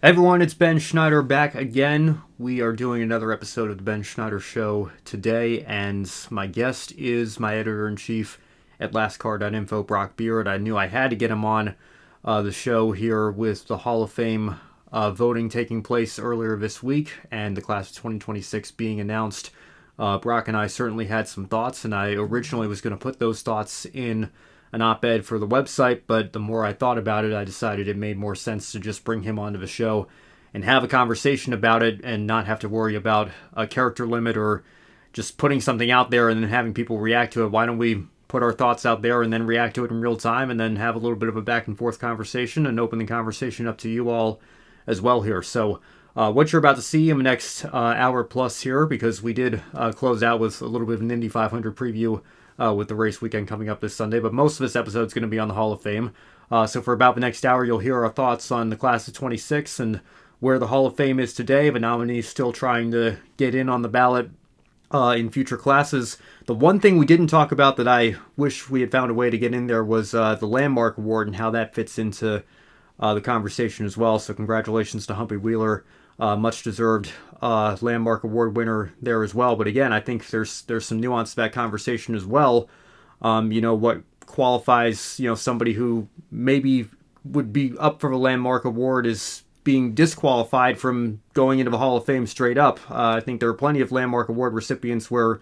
Everyone, it's Ben Schneider back again. We are doing another episode of the Ben Schneider Show today, and my guest is my editor in chief at lastcar.info, Brock Beard. I knew I had to get him on the show here with the Hall of Fame voting taking place earlier this week and the class of 2026 being announced. Brock and I certainly had some thoughts, and I originally was going to put those thoughts in an op-ed for the website, but the more I thought about it, I decided it made more sense to just bring him onto the show and have a conversation about it and not have to worry about a character limit or just putting something out there and then having people react to it. Why don't we put our thoughts out there and then react to it in real time and then have a little bit of a back and forth conversation and open the conversation up to you all as well here. So what you're about to see in the next hour plus here, because we did close out with a little bit of an Indy 500 preview with the race weekend coming up this Sunday. But most of this episode is going to be on the Hall of Fame. So for about the next hour, you'll hear our thoughts on the class of 26 and where the Hall of Fame is today. The nominees still trying to get in on the ballot in future classes. The one thing we didn't talk about that I wish we had found a way to get in there was the Landmark Award and how that fits into the conversation as well. So congratulations to Humpy Wheeler, much deserved Landmark Award winner there as well. But again, I think there's some nuance to that conversation as well. What qualifies somebody who maybe would be up for the Landmark Award is being disqualified from going into the Hall of Fame straight up. I think there are plenty of Landmark Award recipients where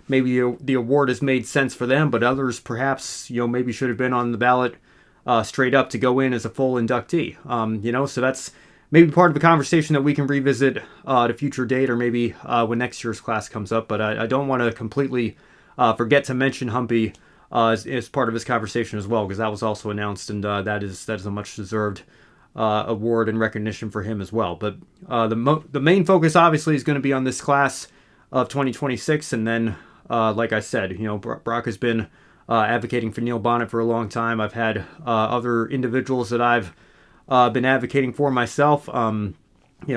maybe the award has made sense for them, but others perhaps maybe should have been on the ballot straight up to go in as a full inductee. So that's maybe part of the conversation that we can revisit at a future date or maybe when next year's class comes up. But I don't want to completely forget to mention Humpy as part of this conversation as well, because that was also announced, and that is a much deserved award and recognition for him as well. But the main focus obviously is going to be on this class of 2026, and then like I said, Brock has been advocating for Neil Bonnet for a long time. I've had other individuals that I've been advocating for myself.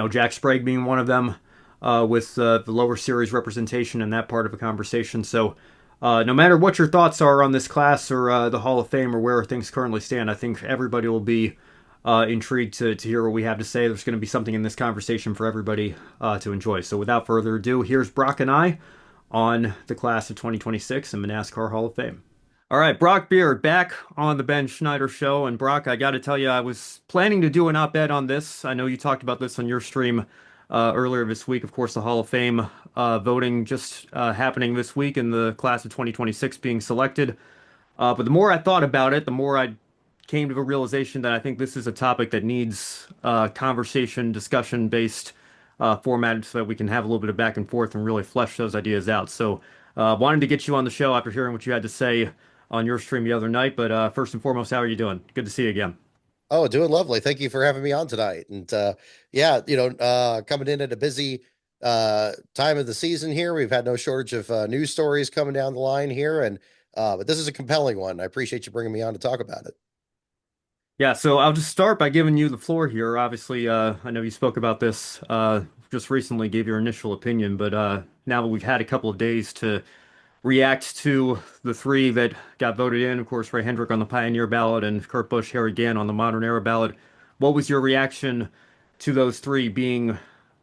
Jack Sprague being one of them with the lower series representation and that part of a conversation. So no matter what your thoughts are on this class or the Hall of Fame or where things currently stand, I think everybody will be intrigued to hear what we have to say. There's going to be something in this conversation for everybody to enjoy. So without further ado, here's Brock and I on the class of 2026 in the NASCAR Hall of Fame. All right, Brock Beard back on the Ben Schneider Show. And Brock, I got to tell you, I was planning to do an op-ed on this. I know you talked about this on your stream earlier this week. Of course, the Hall of Fame voting just happening this week and the class of 2026 being selected. But the more I thought about it, the more I came to the realization that I think this is a topic that needs conversation, discussion-based format so that we can have a little bit of back and forth and really flesh those ideas out. So wanted to get you on the show after hearing what you had to say on your stream the other night. But first and foremost, how are you doing? Good to see you again. Oh, doing lovely. Thank you for having me on tonight. And yeah, coming in at a busy time of the season here. We've had no shortage of news stories coming down the line here, and but this is a compelling one. I appreciate you bringing me on to talk about it. Yeah, so I'll just start by giving you the floor here. Obviously, I know you spoke about this just recently, gave your initial opinion, but now that we've had a couple of days to react to the three that got voted in. Of course, Ray Hendrick on the Pioneer ballot and Kurt Busch, Harry Gant on the Modern Era ballot. What was your reaction to those three being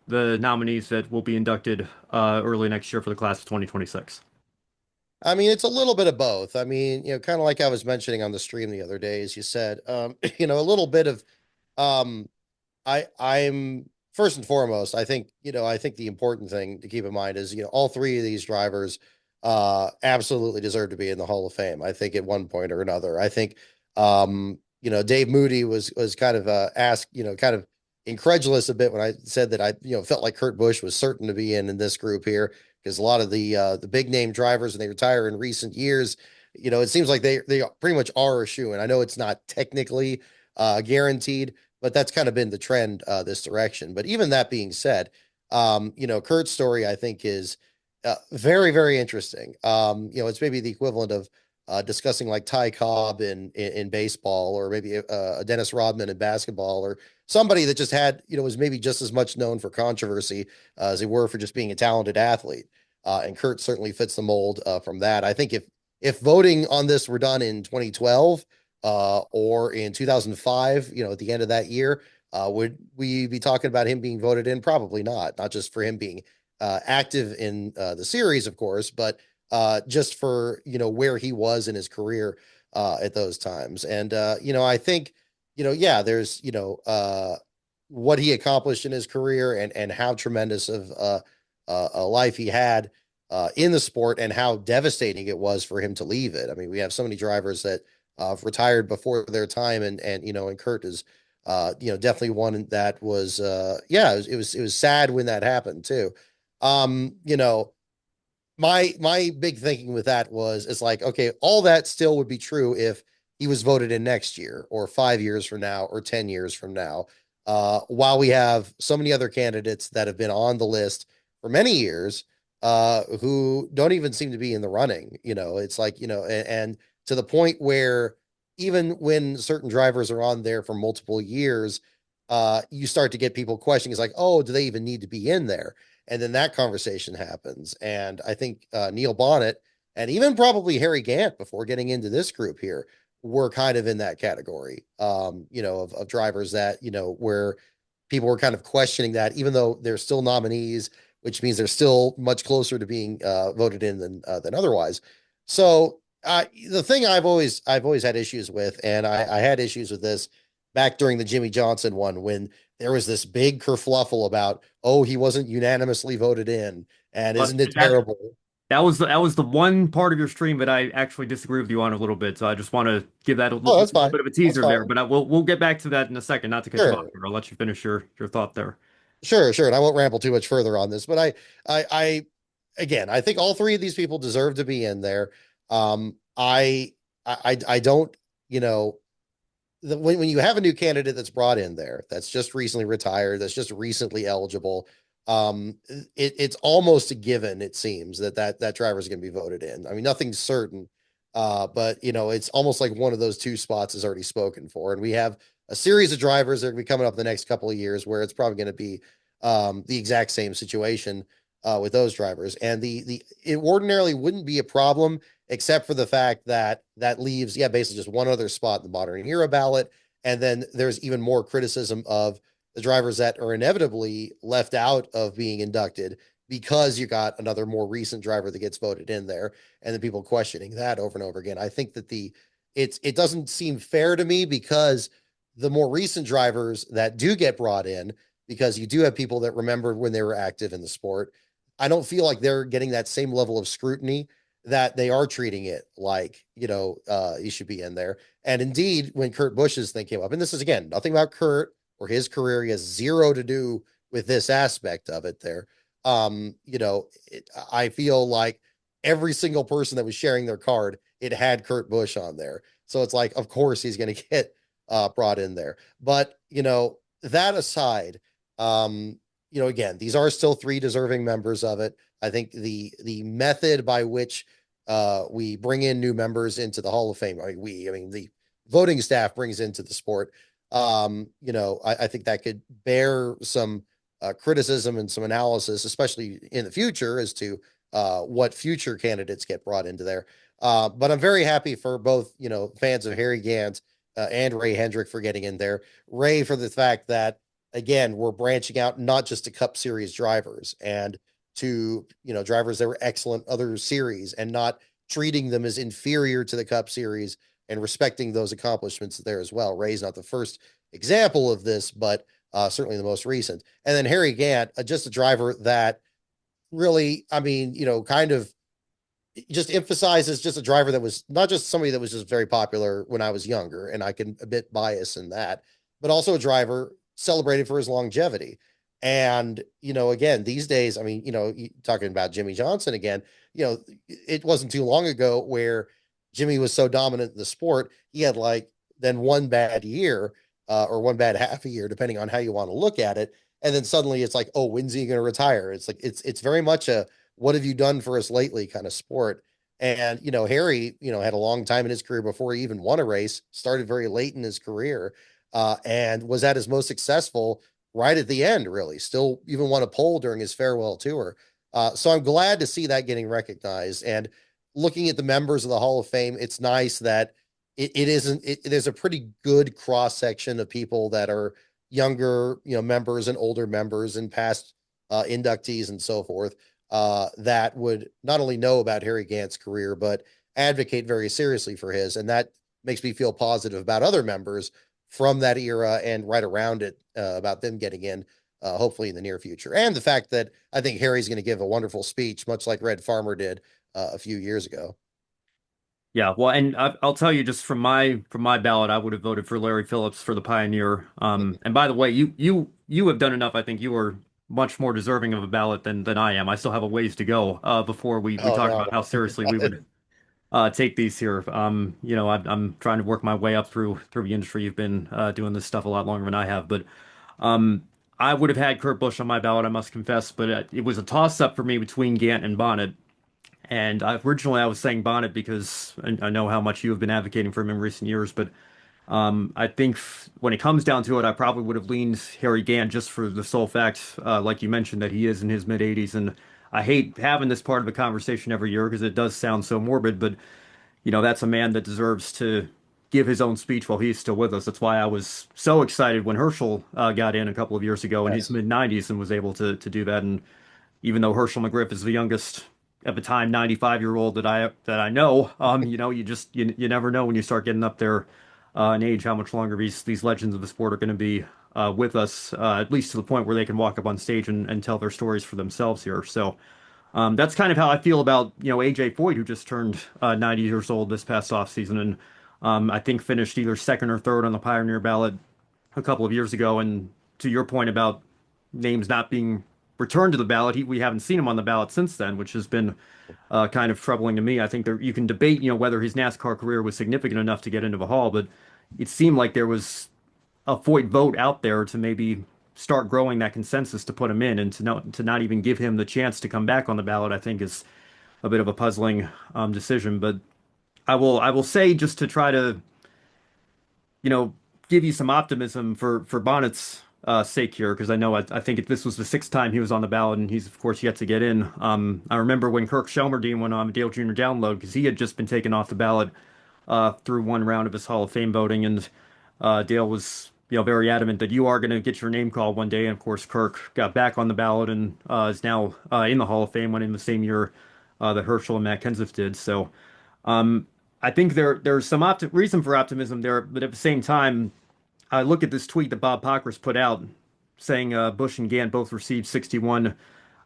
the nominees that will be inducted early next year for the class of 2026? I mean, it's a little bit of both. I mean, kind of like I was mentioning on the stream the other day, as you said, a little bit of um I'm first and foremost, I think the important thing to keep in mind is, all three of these drivers absolutely deserve to be in the Hall of Fame. I think at one point or another. I think Dave Moody was kind of asked, kind of incredulous a bit when I said that I, felt like Kurt Busch was certain to be in this group here because a lot of the big name drivers when they retire in recent years, it seems like they pretty much are a shoe. And I know it's not technically guaranteed, but that's kind of been the trend this direction. But even that being said, Kurt's story I think is very, very interesting. It's maybe the equivalent of discussing like Ty Cobb in baseball, or maybe a Dennis Rodman in basketball, or somebody that just had, was maybe just as much known for controversy as they were for just being a talented athlete. And Kurt certainly fits the mold from that. I think if voting on this were done in 2012 or in 2005, at the end of that year, Would we be talking about him being voted in? Probably not. Not just for him being active in the series, of course, but just for where he was in his career at those times. And I think yeah, there's what he accomplished in his career and how tremendous of a life he had in the sport and how devastating it was for him to leave it. I mean, we have so many drivers that retired before their time, and Kurt is definitely one that was yeah, it was sad when that happened too. You know, my big thinking with that was it's like, okay, all that still would be true if he was voted in next year or 5 years from now or 10 years from now. While we have so many other candidates that have been on the list for many years, who don't even seem to be in the running. It's like, and to the point where even when certain drivers are on there for multiple years, you start to get people questioning, it's like, oh, do they even need to be in there? And then that conversation happens. And I think Neil Bonnet and even probably Harry Gant before getting into this group here were kind of in that category, of drivers that, where people were kind of questioning that, even though they're still nominees, which means they're still much closer to being voted in than otherwise. So the thing I've always had issues with, and I had issues with this back during the Jimmie Johnson one when there was this big kerfluffle about, oh, he wasn't unanimously voted in, and But isn't it terrible? that was the one part of your stream that I actually disagree with you on a little bit. So I just want to give that a Oh, little, that's little fine. bit of a That's teaser there. fine. But we'll get back to that in a second. Not to cut you off Sure. here. I'll let you finish your thought there. Sure, and I won't ramble too much further on this, but again, I think all three of these people deserve to be in there. I don't, you know, when you have a new candidate that's brought in there, that's just recently retired, that's just recently eligible, it's almost a given, it seems, that driver is going to be voted in. I mean, nothing's certain, but it's almost like one of those two spots is already spoken for, and we have a series of drivers that are going to be coming up the next couple of years where it's probably going to be the exact same situation with those drivers, and it ordinarily wouldn't be a problem except for the fact that that leaves, yeah, basically just one other spot in the modern era ballot. And then there's even more criticism of the drivers that are inevitably left out of being inducted because you got another more recent driver that gets voted in there, and then people questioning that over and over again. I think that it doesn't seem fair to me because the more recent drivers that do get brought in, because you do have people that remembered when they were active in the sport, I don't feel like they're getting that same level of scrutiny, that they are treating it like, he should be in there. And indeed, when Kurt Busch's thing came up, and this is again, nothing about Kurt or his career, he has zero to do with this aspect of it there. I feel like every single person that was sharing their card, it had Kurt Busch on there. So it's like, of course he's going to get brought in there. But, that aside, again, these are still three deserving members of it. I think the method by which we bring in new members into the Hall of Fame, I mean the voting staff brings into the sport. I think that could bear some criticism and some analysis, especially in the future, as to what future candidates get brought into there. But I'm very happy for both, fans of Harry Gant and Ray Hendrick for getting in there. Ray, for the fact that, again, we're branching out not just to Cup Series drivers and to drivers that were excellent other series, and not treating them as inferior to the Cup Series, and respecting those accomplishments there as well. Ray's not the first example of this, but certainly the most recent. And then Harry Gant, just a driver that really, I mean, kind of just emphasizes just a driver that was not just somebody that was just very popular when I was younger, and I can a bit bias in that, but also a driver celebrated for his longevity. And, again, these days, I mean, talking about Jimmie Johnson again, it wasn't too long ago where Jimmie was so dominant in the sport. He had like then one bad year, or one bad half a year, depending on how you want to look at it. And then suddenly it's like, oh, when's he going to retire? It's like, it's very much a, what have you done for us lately kind of sport. And, Harry, had a long time in his career before he even won a race, started very late in his career, and was at his most successful right at the end, really. Still even won a pole during his farewell tour. So I'm glad to see that getting recognized. And looking at the members of the Hall of Fame, it's nice that it isn't, there's a pretty good cross section of people that are younger, members and older members and past inductees and so forth that would not only know about Harry Gant's career, but advocate very seriously for his. And that makes me feel positive about other members from that era and right around it about them getting in, hopefully in the near future. And the fact that I think Harry's going to give a wonderful speech, much like Red Farmer did a few years ago. Yeah, well, and I'll tell you just from my ballot, I would have voted for Larry Phillips for the Pioneer. And by the way, you have done enough. I think you are much more deserving of a ballot than I am. I still have a ways to go before we Oh talk no, about how seriously we would take these here. I'm trying to work my way up through the industry. You've been doing this stuff a lot longer than I have, but um, I would have had Kurt Busch on my ballot, I must confess. But it was a toss up for me between Gant and Bonnet. And originally I was saying Bonnet because I know how much you have been advocating for him in recent years, but I think when it comes down to it, I probably would have leaned Harry Gant just for the sole fact, like you mentioned, that he is in his mid 80s. And I hate having this part of the conversation every year because it does sound so morbid, but that's a man that deserves to give his own speech while he's still with us. That's why I was so excited when Herschel got in a couple of years ago in his yes, mid 90s and was able to do that. And even though Herschel McGriff is the youngest at the time 95-year-old that I know, you never know when you start getting up there in age how much longer these legends of the sport are going to be with us, at least to the point where they can walk up on stage and tell their stories for themselves here. So that's kind of how I feel about AJ Foyt, who just turned 90 years old this past offseason, and I think finished either second or third on the Pioneer ballot a couple of years ago. And to your point about names not being returned to the ballot, we haven't seen him on the ballot since then, which has been kind of troubling to me. I think you can debate, whether his NASCAR career was significant enough to get into the Hall, but it seemed like there was a Foyt vote out there to maybe start growing that consensus to put him in, and to not even give him the chance to come back on the ballot, I think is a bit of a puzzling decision. But I will say, just to try to you know, give you some optimism for Bonnet's sake here, because I think this was the sixth time he was on the ballot, and he's of course yet to get in. I remember when Kirk Shelmerdine went on the Dale Jr. download because he had just been taken off the ballot through one round of his Hall of Fame voting, and Dale was very adamant that you are going to get your name called one day. And of course, Kirk got back on the ballot and is now in the Hall of Fame, went in the same year that Herschel and Matt Kenseth did. So. Um, I think there's some reason for optimism there, but at the same time, I look at this tweet that Bob Pockris put out saying Bush and Gant both received 61%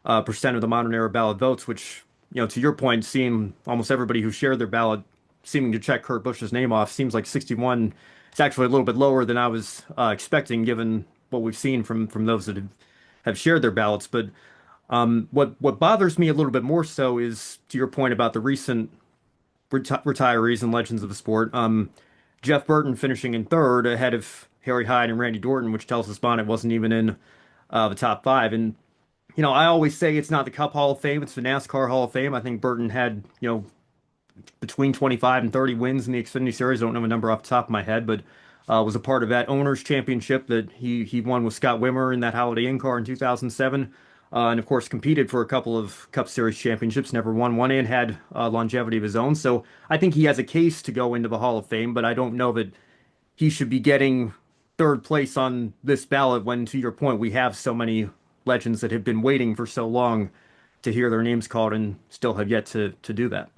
of the modern era ballot votes, which, to your point, seeing almost everybody who shared their ballot seeming to check Kurt Busch's name off, seems like 61 is actually a little bit lower than I was expecting, given what we've seen from those that have shared their ballots. But what bothers me a little bit more so is, to your point about the recent retirees and legends of the sport. Jeff Burton finishing in third ahead of Harry Hyde and Randy Dorton, which tells us Bonnet wasn't even in the top five. And I always say it's not the Cup Hall of Fame; it's the NASCAR Hall of Fame. I think Burton had between 25 and 30 wins in the Xfinity Series. I don't know the number off the top of my head, but was a part of that owners championship that he won with Scott Wimmer in that Holiday Inn car in 2007. And of course, competed for a couple of Cup Series championships, never won one, and had longevity of his own. So I think he has a case to go into the Hall of Fame, but I don't know that he should be getting third place on this ballot when, to your point, we have so many legends that have been waiting for so long to hear their names called and still have yet to do that.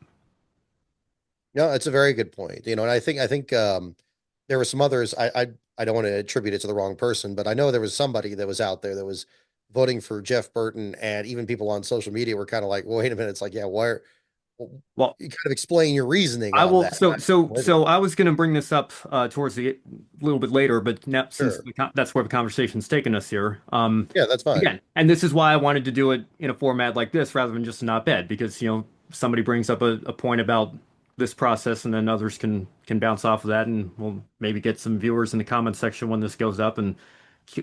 No, it's a very good point. And I think there were some others. I don't want to attribute it to the wrong person, but I know there was somebody that was out there that was voting for Jeff Burton, and even people on social media were kind of like, well, "Wait a minute!" It's like, yeah, why? Well, You kind of explain your reasoning I on will. that. So I was going to bring this up towards the little bit later, but now since Sure. that's where the conversation's taken us here, Yeah, that's fine. again, and this is why I wanted to do it in a format like this rather than just an op-ed, because somebody brings up a point about this process, and then others can bounce off of that, and we'll maybe get some viewers in the comment section when this goes up and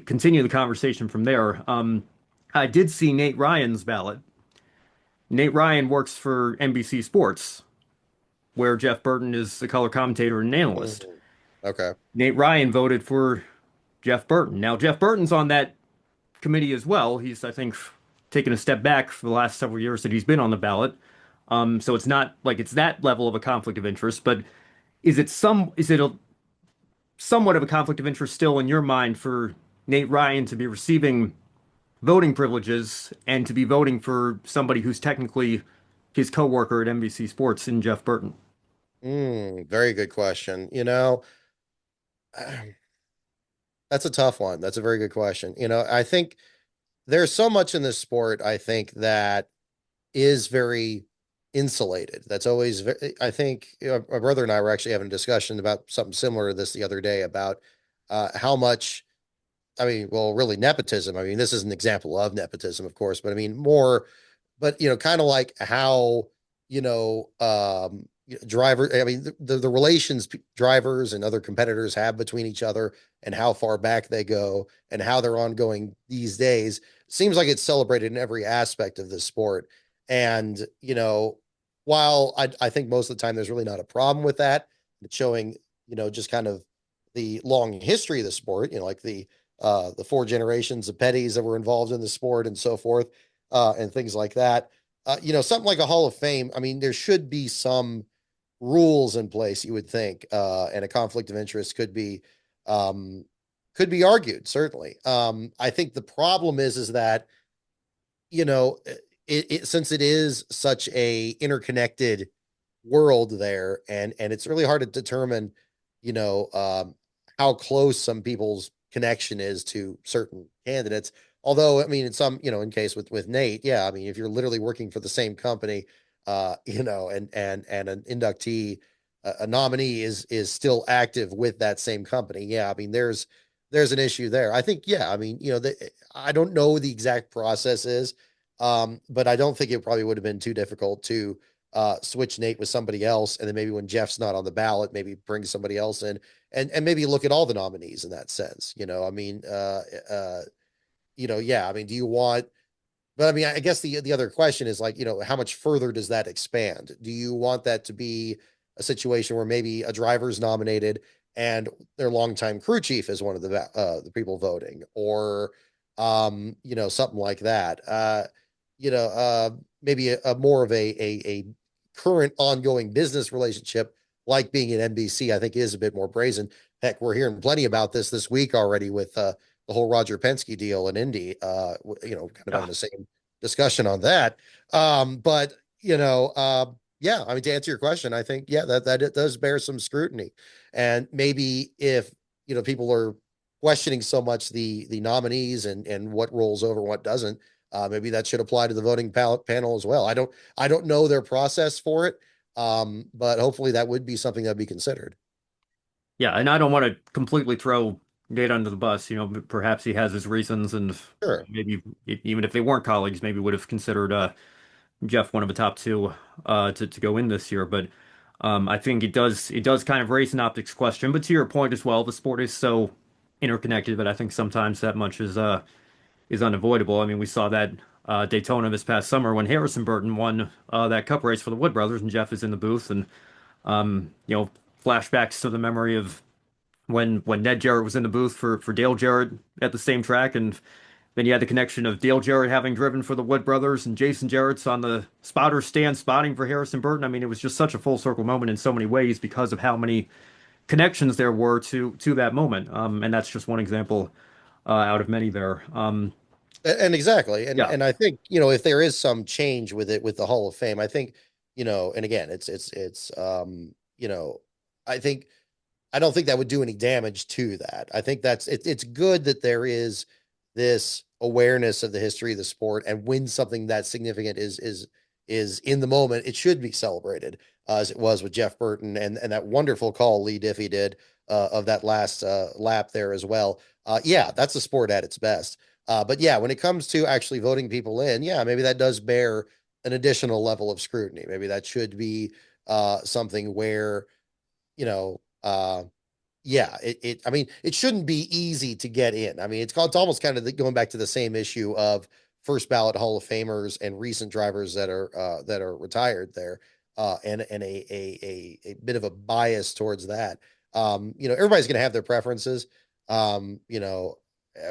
continue the conversation from there. I did see Nate Ryan's ballot. Nate Ryan works for NBC Sports, where Jeff Burton is the color commentator and analyst. Mhm. Okay. Nate Ryan voted for Jeff Burton. Now, Jeff Burton's on that committee as well. He's, I think, taken a step back for the last several years that he's been on the ballot. So it's not like it's that level of a conflict of interest, but is it a somewhat of a conflict of interest still in your mind for Nate Ryan to be receiving voting privileges and to be voting for somebody who's technically his coworker at NBC Sports in Jeff Burton? Very good question. That's a tough one. That's a very good question. I think there's so much in this sport, I think, that is very insulated. That's always, I think, my brother and I were actually having a discussion about something similar to this the other day about how much, I mean, well, really nepotism. I mean, this is an example of nepotism, of course, but I mean, more, but, kind of like how, driver, I mean, the relations drivers and other competitors have between each other and how far back they go and how they're ongoing these days seems like it's celebrated in every aspect of this sport. And, while I think most of the time there's really not a problem with that, it's showing, just kind of the long history of the sport, like the four generations of petties that were involved in the sport and so forth, and things like that. Something like a Hall of Fame. I mean, there should be some rules in place, you would think, and a conflict of interest um, could be argued. Certainly, I think the problem is that you know since it is such a interconnected world there, and it's really hard to determine, you know, um, how close some people's connection is to certain candidates. Although, I mean, in some, in case with Nate, yeah, I mean, if you're literally working for the same company, and an inductee, a nominee is still active with that same company. Yeah, I mean, there's an issue there. I think, yeah, I mean, I don't know the exact process is, but I don't think it probably would have been too difficult to switch Nate with somebody else, and then maybe when Jeff's not on the ballot, maybe bring somebody else in, and maybe look at all the nominees in that sense. I mean, yeah, I mean, do you want? But I mean, I guess the other question is like, how much further does that expand? Do you want that to be a situation where maybe a driver's nominated and their longtime crew chief is one of the people voting, or something like that? You know, uh, Maybe a more of a current ongoing business relationship, like being at NBC, I think is a bit more brazen. Heck, we're hearing plenty about this week already with the whole Roger Penske deal in Indy. Kind of having Yeah. the same discussion on that. But yeah, I mean, to answer your question, I think yeah that it does bear some scrutiny, and maybe if people are questioning so much the nominees and what rolls over, and what doesn't. Maybe that should apply to the voting panel as well. I don't know their process for it, but hopefully that would be something that'd be considered. Yeah, and I don't want to completely throw Nate under the bus. Perhaps he has his reasons, and Sure. maybe even if they weren't colleagues, maybe would have considered Jeff one of the top two to go in this year. But I think it does kind of raise an optics question. But to your point as well, the sport is so interconnected that I think sometimes that much is unavoidable. I mean, we saw that Daytona this past summer when Harrison Burton won that Cup race for the Wood Brothers, and Jeff is in the booth, and flashbacks to the memory of when Ned Jarrett was in the booth for Dale Jarrett at the same track, and then you had the connection of Dale Jarrett having driven for the Wood Brothers and Jason Jarrett's on the spotter stand spotting for Harrison Burton. I mean, it was just such a full circle moment in so many ways because of how many connections there were to that moment. And that's just one example out of many there. And exactly. And Yeah, and I think, if there is some change with it with the Hall of Fame, I think, and again, it's I think I don't think that would do any damage to that. I think it's good that there is this awareness of the history of the sport, and when something that significant is in the moment, it should be celebrated, as it was with Jeff Burton and that wonderful call Lee Diffie did of that last lap there as well. Yeah, that's the sport at its best. But yeah, when it comes to actually voting people in, yeah, maybe that does bear an additional level of scrutiny. Maybe that should be something where, you know, uh, yeah, I mean, it shouldn't be easy to get in. I mean, it's almost kind of going back to the same issue of first ballot Hall of Famers and recent drivers that are retired there, and a bit of a bias towards that. Everybody's going to have their preferences.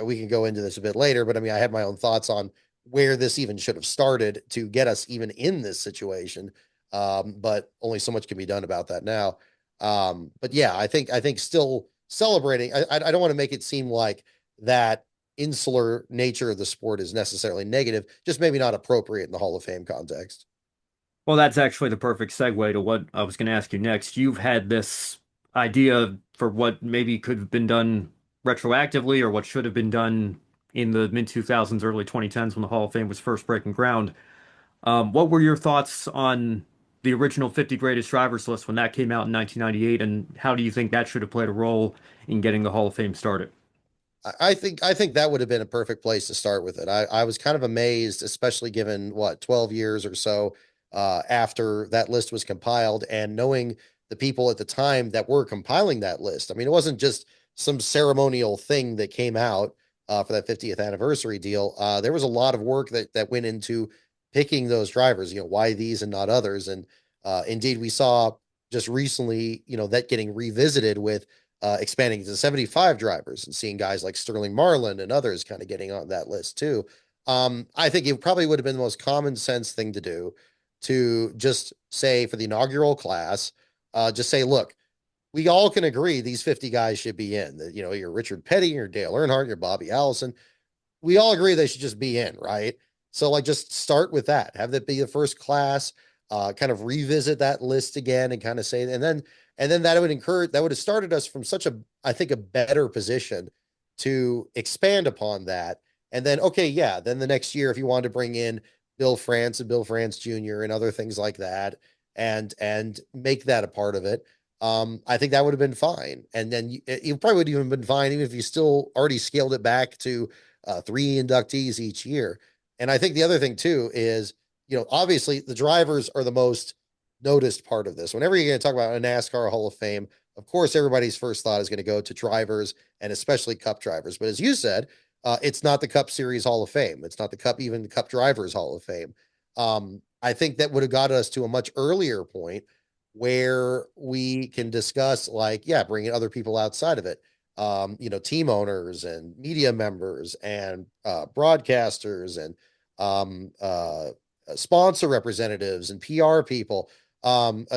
We can go into this a bit later, but I mean, I have my own thoughts on where this even should have started to get us even in this situation. But only so much can be done about that now. But yeah, I think still celebrating. I don't want to make it seem like that insular nature of the sport is necessarily negative, just maybe not appropriate in the Hall of Fame context. Well, that's actually the perfect segue to what I was going to ask you next. You've had this idea for what maybe could have been done retroactively or what should have been done in the mid 2000s, early 2010s when the Hall of Fame was first breaking ground. What were your thoughts on the original 50 greatest drivers list when that came out in 1998, and how do you think that should have played a role in getting the Hall of Fame started? I think that would have been a perfect place to start with it. I was kind of amazed, especially given what 12 years or so after that list was compiled, and knowing the people at the time that were compiling that list. I mean, it wasn't just some ceremonial thing that came out for that 50th anniversary deal. There was a lot of work that went into picking those drivers. Why these and not others? And indeed, we saw just recently, that getting revisited with expanding to 75 drivers and seeing guys like Sterling Marlin and others kind of getting on that list too. I think it probably would have been the most common sense thing to do to just say for the inaugural class, just say, look, we all can agree these 50 guys should be in. Your Richard Petty, your Dale Earnhardt, your Bobby Allison. We all agree they should just be in, right? So like just start with that. Have that be the first class, kind of revisit that list again and kind of say, and then that would have started us from such a, I think, a better position to expand upon that. And then, okay, yeah, then the next year, if you wanted to bring in Bill France and Bill France Jr. and other things like that, and make that a part of it, I think that would have been fine. And then you probably would have even been fine even if you still already scaled it back to three inductees each year. And I think the other thing too is, obviously the drivers are the most noticed part of this. Whenever you're going to talk about a NASCAR Hall of Fame, of course, everybody's first thought is going to go to drivers and especially Cup drivers. But as you said, it's not the Cup Series Hall of Fame. It's not the Cup, even the Cup Drivers Hall of Fame. I think that would have got us to a much earlier point where we can discuss, like, yeah, bringing other people outside of it. Team owners and media members and broadcasters and sponsor representatives and PR people.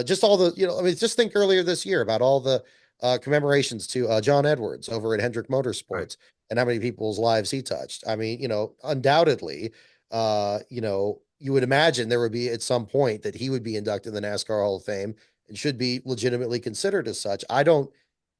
Just all the, I mean, just think earlier this year about all the commemorations to John Edwards over at Hendrick Right. Motorsports and how many people's lives he touched. I mean, undoubtedly, you would imagine there would be at some point that he would be inducted in the NASCAR Hall of Fame and should be legitimately considered as such. I don't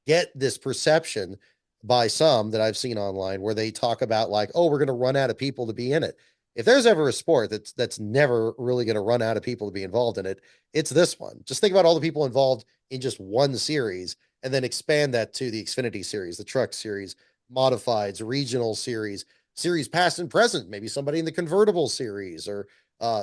get this perception by some that I've seen online where they talk about like, oh, we're going to run out of people to be in it. If there's ever a sport that's never really going to run out of people to be involved in it, it's this one. Just think about all the people involved in just one series and then expand that to the Xfinity series, the Truck series, modifieds, regional series past and present, maybe somebody in the convertible series or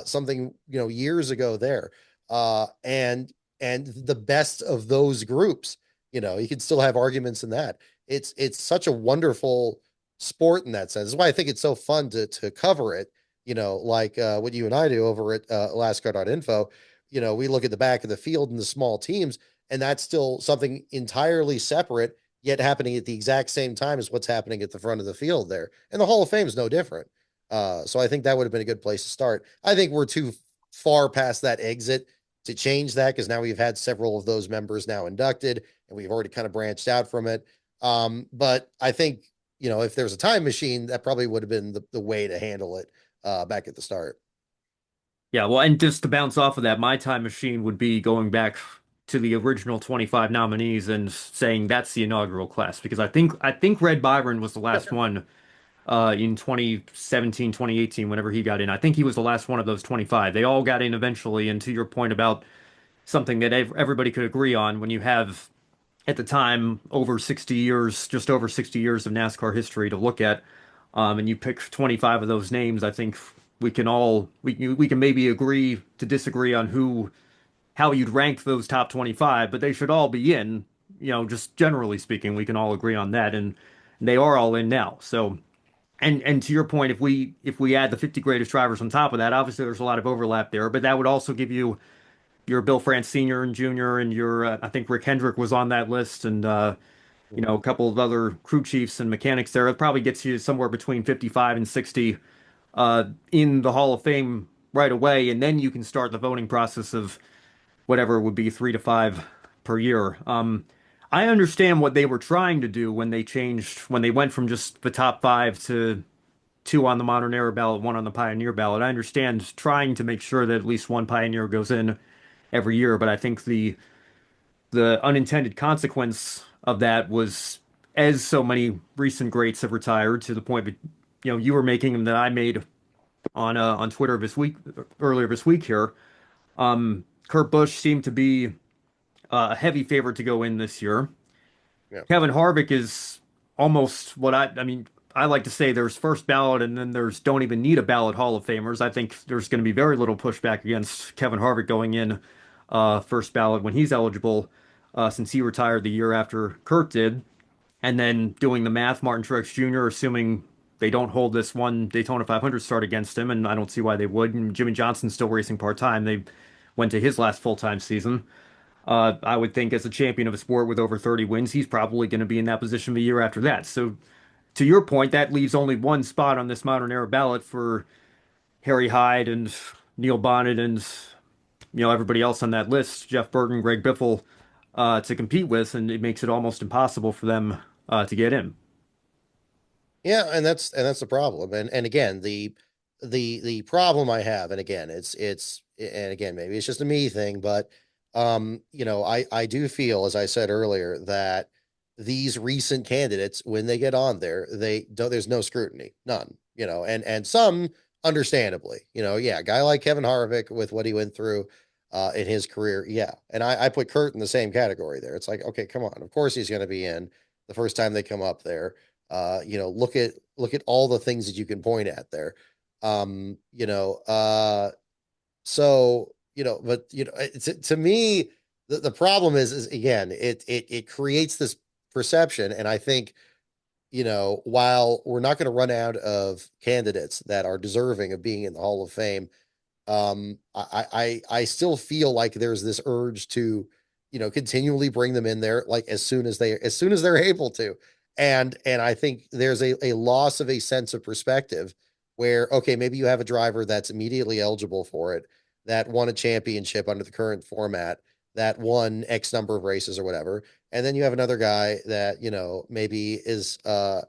something, years ago there. And the best of those groups, you can still have arguments in that. It's such a wonderful sport in that sense. That's why I think it's so fun to cover it, like what you and I do over at lastcar.info. We look at the back of the field and the small teams, and that's still something entirely separate, yet happening at the exact same time as what's happening at the front of the field there. And the Hall of Fame is no different. So I think that would have been a good place to start. I think we're too far past that exit to change that because now we've had several of those members now inducted and we've already kind of branched out from it. But I think, if there's a time machine, that probably would have been the way to handle it back at the start. Yeah, well, and just to bounce off of that, my time machine would be going back to the original 25 nominees and saying that's the inaugural class because I think Red Byron was the last one in 2017, 2018, whenever he got in. I think he was the last one of those 25. They all got in eventually, and to your point about something that everybody could agree on when you have at the time over 60 years, just over 60 years of NASCAR history to look at, and you pick 25 of those names, I think we can maybe agree to disagree on how you'd rank those top 25, but they should all be in. Just generally speaking, we can all agree on that, and they are all in now. So, and to your point, if we add the 50 greatest drivers on top of that, obviously there's a lot of overlap there, but that would also give you your Bill France Sr. and Jr. and your I think Rick Hendrick was on that list, and a couple of other crew chiefs and mechanics there. It probably gets you somewhere between 55 and 60 in the Hall of Fame right away, and then you can start the voting process of whatever it would be 3 to 5 per year. I understand what they were trying to do when they changed, when they went from just the top five to two on the modern era ballot, one on the pioneer ballot. I understand trying to make sure that at least one pioneer goes in every year, but I think the unintended consequence of that was, as so many recent greats have retired, to the point that you were making them, that I made on Twitter this week, earlier this week here. Kurt Busch seemed to be a heavy favorite to go in this year. Yeah. Kevin Harvick is almost what I mean, I like to say there's first ballot and then there's don't even need a ballot Hall of Famers. I think there's going to be very little pushback against Kevin Harvick going in first ballot when he's eligible, since he retired the year after Kurt did. And then doing the math, Martin Truex Jr., assuming they don't hold this one Daytona 500 start against him, and I don't see why they would. And Jimmie Johnson's still racing part-time. They went to his last full-time season. I would think as a champion of a sport with over 30 wins, he's probably going to be in that position the year after that. So to your point, that leaves only one spot on this modern era ballot for Harry Hyde and Neil Bonnet and everybody else on that list, Jeff Burton, Greg Biffle, to compete with, and it makes it almost impossible for them to get in. Yeah, and that's the problem. And again, the problem I have, and again, it's and again, maybe it's just a me thing, but I do feel, as I said earlier, that these recent candidates, when they get on there, they don't, there's no scrutiny, none, and some understandably, yeah, a guy like Kevin Harvick with what he went through in his career, yeah. And I put Kurt in the same category there. It's like, okay, come on. Of course he's gonna be in the first time they come up there. Look at all the things that you can point at there. Um, you know, uh, but to me, the problem is again, it creates this perception, and I think, while we're not going to run out of candidates that are deserving of being in the Hall of Fame, I still feel like there's this urge to, continually bring them in there, like as soon as they're able to. And I think there's a loss of a sense of perspective where, okay, maybe you have a driver that's immediately eligible for it, that won a championship under the current format, that won X number of races or whatever. And then you have another guy that, maybe is a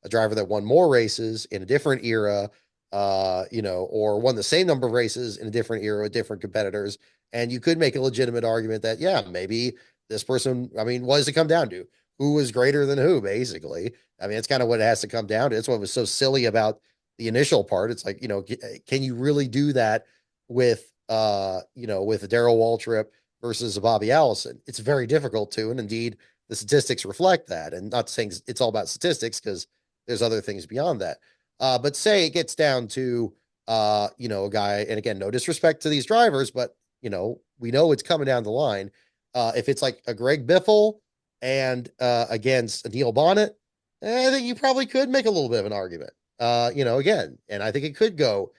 driver that won more races in a different era, or won the same number of races in a different era with different competitors. And you could make a legitimate argument that, yeah, maybe this person, I mean, what does it come down to? Who was greater than who, basically? I mean, it's kind of what it has to come down to. It's what was so silly about the initial part. It's like, can you really do that with a Darrell Waltrip versus a Bobby Allison? It's very difficult to, and indeed the statistics reflect that. And not saying it's all about statistics, because there's other things beyond that. But say it gets down to a guy, and again, no disrespect to these drivers, but we know it's coming down the line. If it's like a Greg Biffle and against a Neil Bonnet, I think you probably could make a little bit of an argument. Again, and I think it could go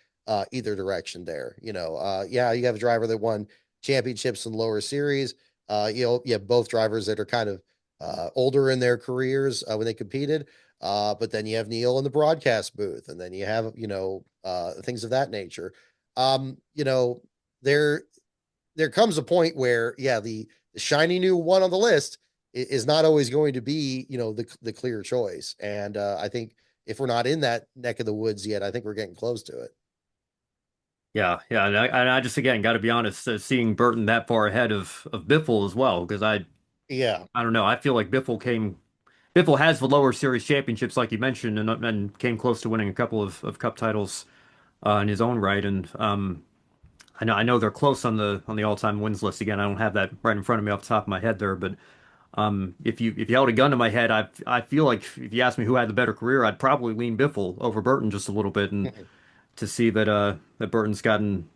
either direction there. Yeah, you have a driver that won championships in lower series. You have both drivers that are kind of older in their careers when they competed. But then you have Neil in the broadcast booth, and then you have, things of that nature. Um, you know, there there comes a point where, yeah, the shiny new one on the list is not always going to be, the clear choice. And I think if we're not in that neck of the woods yet, I think we're getting close to it. Yeah, yeah, and I just again got to be honest, seeing Burton that far ahead of Biffle as well, because Yeah. I don't know, I feel like Biffle has the lower series championships like you mentioned, and came close to winning a couple of cup titles in his own right, and I know they're close on the all-time wins list. Again, I don't have that right in front of me off the top of my head there, but if you held a gun to my head, I feel like if you asked me who had the better career, I'd probably lean Biffle over Burton just a little bit, and to see that Burton's gotten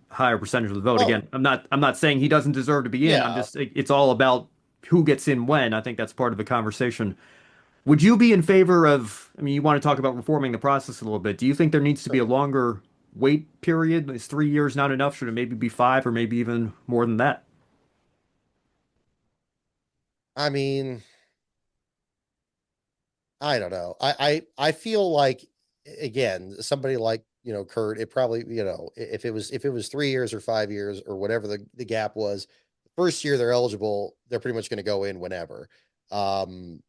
higher percentage of the vote. Oh, Again, I'm not saying he doesn't deserve to be in. I'm yeah. just it's all about who gets in when. I think that's part of the conversation. Would you be in favor of, I mean, you want to talk about reforming the process a little bit. Do you think there needs to be a longer wait period? Is 3 years not enough? Should it maybe be five or maybe even more than that? I mean, I don't know. I feel like, again, somebody like, Kurt, it probably, if it was 3 years or 5 years or whatever the gap was, the first year they're eligible, they're pretty much going to go in whenever. And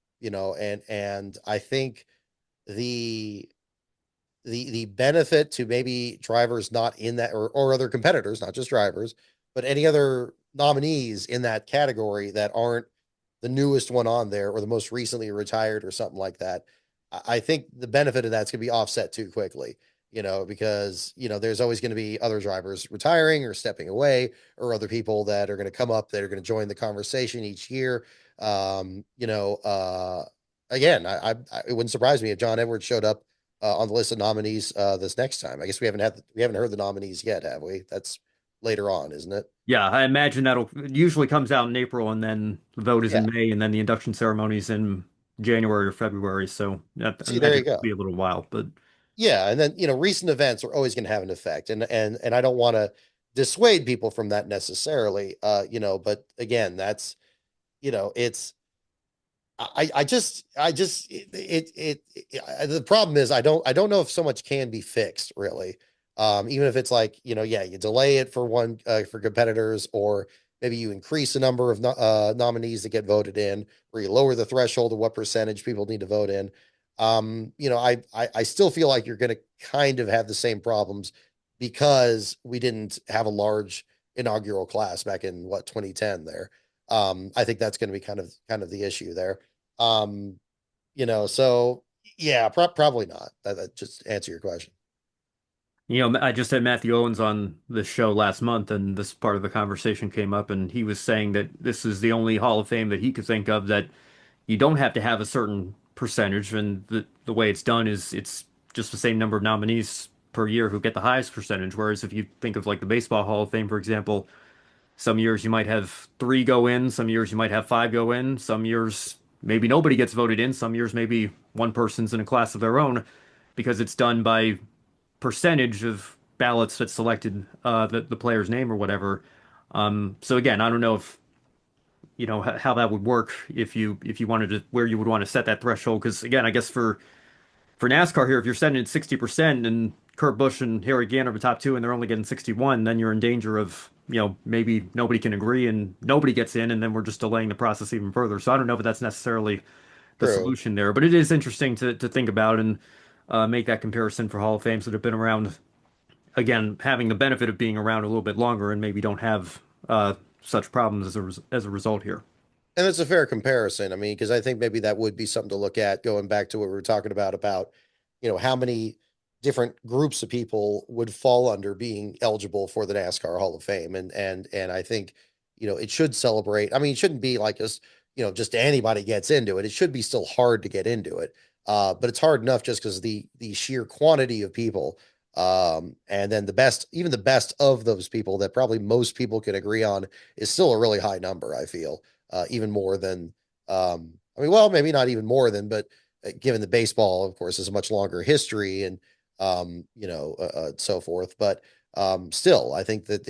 I think the the benefit to maybe drivers not in that, or other competitors, not just drivers, but any other nominees in that category that aren't the newest one on there or the most recently retired or something like that. I think the benefit of that's going to be offset too quickly, because, there's always going to be other drivers retiring or stepping away, or other people that are going to come up that are going to join the conversation each year. Um, you know, uh, Again, it wouldn't surprise me if John Edwards showed up on the list of nominees this next time. I guess we haven't heard the nominees yet, have we? That's later on, isn't it? Yeah, I imagine that'll it usually comes out in April, and then the vote is Yeah. in May, and then the induction ceremony is in January or February. So I See, there imagine you it'll go. be a little while, but Yeah, and then recent events are always going to have an effect, and I don't want to dissuade people from that necessarily, but again, that's it's I just the problem is I don't know if so much can be fixed really. Even if it's like, yeah, you delay it for for competitors, or maybe you increase the number of nominees that get voted in, or you lower the threshold of what percentage people need to vote in. I still feel like you're going to kind of have the same problems because we didn't have a large inaugural class back in what 2010 there. I think that's going to be kind of the issue there. Um, so yeah, probably not. That just answer your question. I just had Matthew Owens on the show last month, and this part of the conversation came up, and he was saying that this is the only Hall of Fame that he could think of that you don't have to have a certain percentage, and the way it's done is it's just the same number of nominees per year who get the highest percentage. Whereas if you think of like the Baseball Hall of Fame, for example, some years you might have three go in, some years you might have five go in, some years maybe nobody gets voted in, some years maybe one person's in a class of their own because it's done by percentage of ballots that selected the player's name or whatever. So again, I don't know if how that would work if you wanted to where you would want to set that threshold because again, I guess for NASCAR here, if you're setting it 60% and Kurt Busch and Harry Gant are the top two and they're only getting 61, then you're in danger of, maybe nobody can agree and nobody gets in, and then we're just delaying the process even further. So I don't know if that's necessarily the True. solution there, but it is interesting to think about and make that comparison for Hall of Fames that have been around, again, having the benefit of being around a little bit longer and maybe don't have such problems as a result here. And it's a fair comparison. I mean, because I think maybe that would be something to look at, going back to what we were talking about, how many different groups of people would fall under being eligible for the NASCAR Hall of Fame. And I think, it should celebrate. I mean, it shouldn't be like just anybody gets into it. It should be still hard to get into it. But it's hard enough just because the sheer quantity of people. And then even the best of those people that probably most people can agree on is still a really high number, I feel even more than, I mean, well, maybe not even more than, but given the baseball, of course, is a much longer history and, so forth. But still, I think that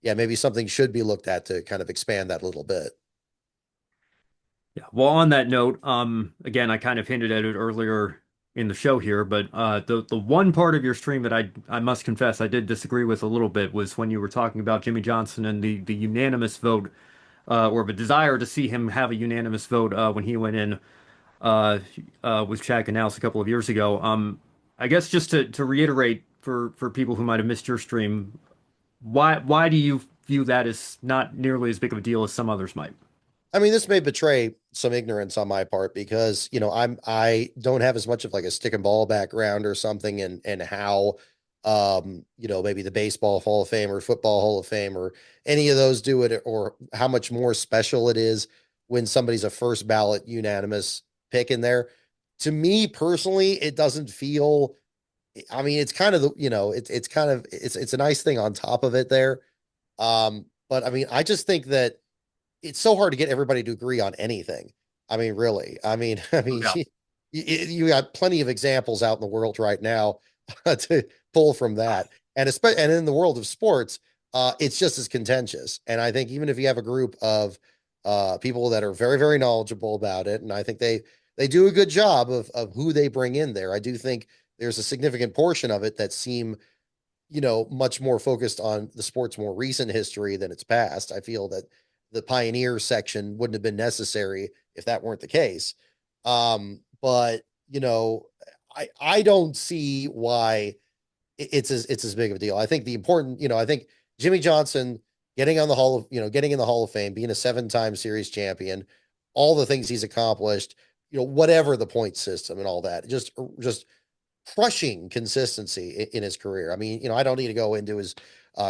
yeah, maybe something should be looked at to kind of expand that a little bit. Yeah. Well, on that note, again, I kind of hinted at it earlier in the show here, but the one part of your stream that I must confess I did disagree with a little bit was when you were talking about Jimmie Johnson and the unanimous vote, or the desire to see him have a unanimous vote when he went in with Chad Canals a couple of years ago. I guess just to reiterate for people who might have missed your stream, why do you view that as not nearly as big of a deal as some others might? I mean, this may betray some ignorance on my part because, I don't have as much of like a stick and ball background or something, and how, maybe the baseball Hall of Fame or football Hall of Fame or any of those do it, or how much more special it is when somebody's a first ballot unanimous pick in there. To me personally, it doesn't feel, I mean, it's kind of it's kind of it's a nice thing on top of it there. But I mean, I just think that it's so hard to get everybody to agree on anything. I mean, really. I mean, No doubt. you got plenty of examples out in the world right now to pull from that, and in the world of sports, it's just as contentious. And I think even if you have a group of people that are very, very knowledgeable about it, and I think they do a good job of who they bring in there. I do think there's a significant portion of it that seem much more focused on the sport's more recent history than its past. I feel that the pioneer section wouldn't have been necessary if that weren't the case. But I don't see why it's as big of a deal. I think the important, I think Jimmie Johnson getting in the Hall of Fame, being a 7-time series champion, all the things he's accomplished, whatever the point system and all that, just crushing consistency in his career. I mean, I don't need to go into his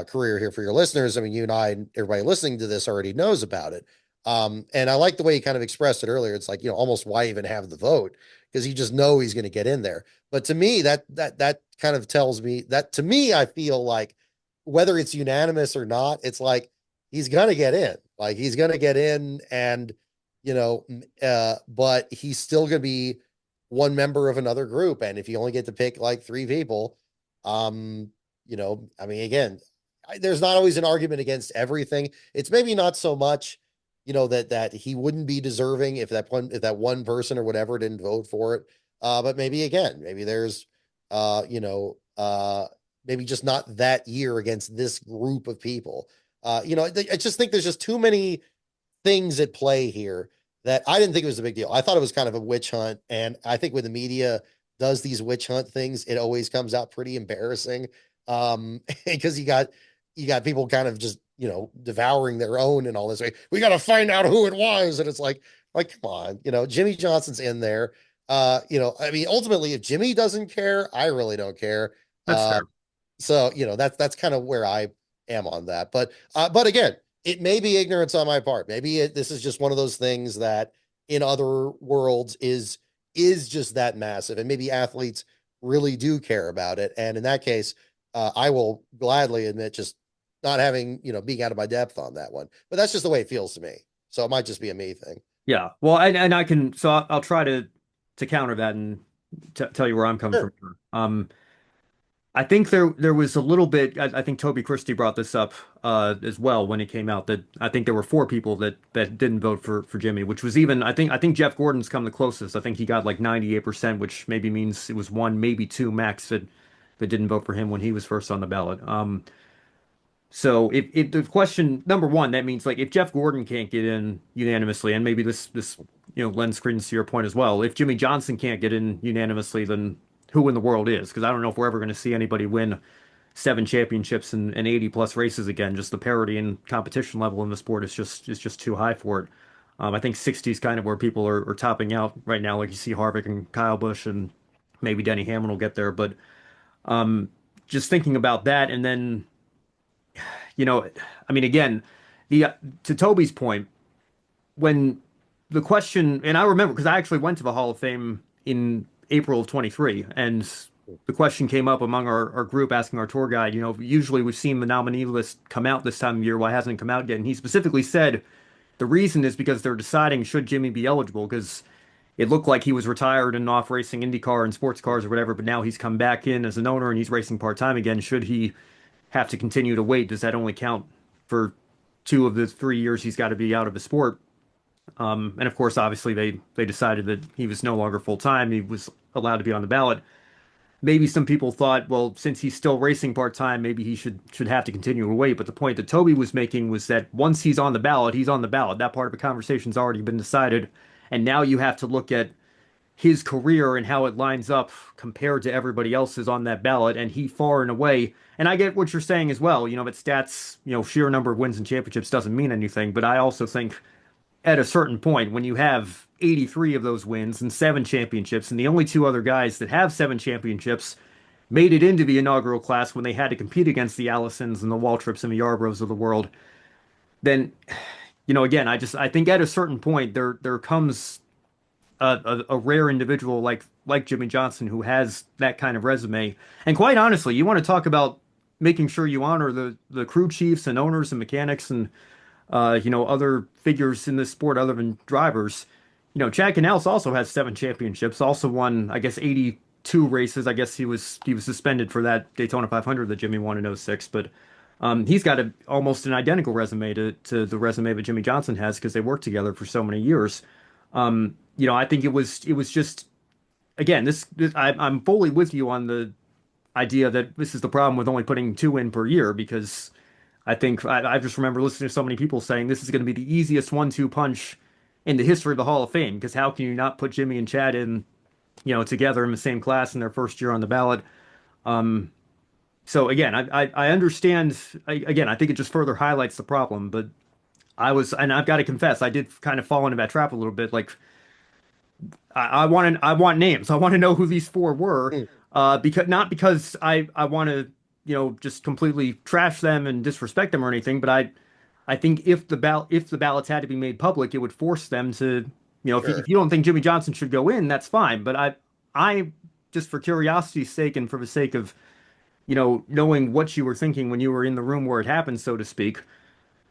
career here for your listeners. I mean, you and I and everybody listening to this already knows about it. And I like the way he kind of expressed it earlier. It's like, almost why even have the vote? Because you just know he's going to get in there. But to me, that kind of tells me that, to me, I feel like whether it's unanimous or not, it's like he's going to get in. Like he's going to get in, and but he's still going to be one member of another group. And if you only get to pick like 3 people, I mean, again, there's not always an argument against everything. It's maybe not so much, that he wouldn't be deserving if that one person or whatever didn't vote for it. But maybe again, maybe there's, maybe just not that year against this group of people. I just think there's just too many things at play here that I didn't think it was a big deal. I thought it was kind of a witch hunt. And I think when the media does these witch hunt things, it always comes out pretty embarrassing. Because you got people kind of just, devouring their own and all this. Like, we got to find out who it was. And it's like, come on, Jimmie Johnson's in there. I mean, ultimately, if Jimmie doesn't care, I really don't care. That's Uh, fair. so, that's kind of where I am on that. But again, it may be ignorance on my part. Maybe this is just one of those things that in other worlds is just that massive, and maybe athletes really do care about it. And in that case, I will gladly admit just not having, being out of my depth on that one. But that's just the way it feels to me. So it might just be a me thing. Yeah. Well, and I can, so I'll try to counter that and t tell you where I'm coming Sure. from here. I think there was a little bit. I think Toby Christie brought this up as well when it came out, that I think there were 4 people that didn't vote for Jimmie, which was even, I think Jeff Gordon's come the closest. I think he got like 98%, which maybe means it was 1, maybe 2 max that didn't vote for him when he was first on the ballot. So if the question number one, that means like if Jeff Gordon can't get in unanimously, and maybe this lends credence to your point as well. If Jimmie Johnson can't get in unanimously, then who in the world is? Because I don't know if we're ever going to see anybody win 7 championships and 80 plus races again. Just the parity and competition level in the sport is just too high for it. I think 60 is kind of where people are topping out right now. Like you see Harvick and Kyle Busch, and maybe Denny Hamlin will get there. But just thinking about that, and then you know, I mean, again, the to Toby's point, when the question, and I remember because I actually went to the Hall of Fame in April of 23, and the question came up among our group asking our tour guide, usually we've seen the nominee list come out this time of year. Why hasn't it come out yet? And he specifically said the reason is because they're deciding should Jimmie be eligible, because it looked like he was retired and off racing IndyCar and sports cars or whatever, but now he's come back in as an owner and he's racing part-time again. Should he have to continue to wait? Does that only count for 2 of the 3 years he's got to be out of the sport? And of course, obviously, they decided that he was no longer full time. He was allowed to be on the ballot. Maybe some people thought, well, since he's still racing part time, maybe he should have to continue to wait. But the point that Toby was making was that once he's on the ballot, he's on the ballot. That part of the conversation's already been decided, and now you have to look at his career and how it lines up compared to everybody else's on that ballot, and he far and away. And I get what you're saying as well, that stats, sheer number of wins and championships doesn't mean anything. But I also think at a certain point, when you have 83 of those wins and 7 championships, and the only 2 other guys that have 7 championships made it into the inaugural class when they had to compete against the Allisons and the Waltrips and the Yarboroughs of the world, then, again, I think at a certain point there comes a rare individual like Jimmie Johnson who has that kind of resume. And quite honestly, you want to talk about making sure you honor the crew chiefs and owners and mechanics and other figures in this sport other than drivers. Chad Canals also has 7 championships, also won, I guess, 82 races. I guess he was suspended for that Daytona 500 that Jimmie won in '06, but he's got almost an identical resume to the resume that Jimmie Johnson has because they worked together for so many years. I think it was just, again, I'm fully with you on the idea that this is the problem with only putting 2 in per year, because I think I just remember listening to so many people saying this is going to be the easiest 1-2 punch in the history of the Hall of Fame because how can you not put Jimmy and Chad in, together in the same class in their first year on the ballot? So again, I understand. Again, I think it just further highlights the problem. But and I've got to confess, I did kind of fall into that trap a little bit. Like I want names. I want to know who these four were. Mm, Because not because I want to, just completely trash them and disrespect them or anything. But I think if the ballots had to be made public, it would force them to, if sure. you don't think Jimmie Johnson should go in, that's fine. But I just for curiosity's sake and for the sake of knowing what you were thinking when you were in the room where it happened, so to speak,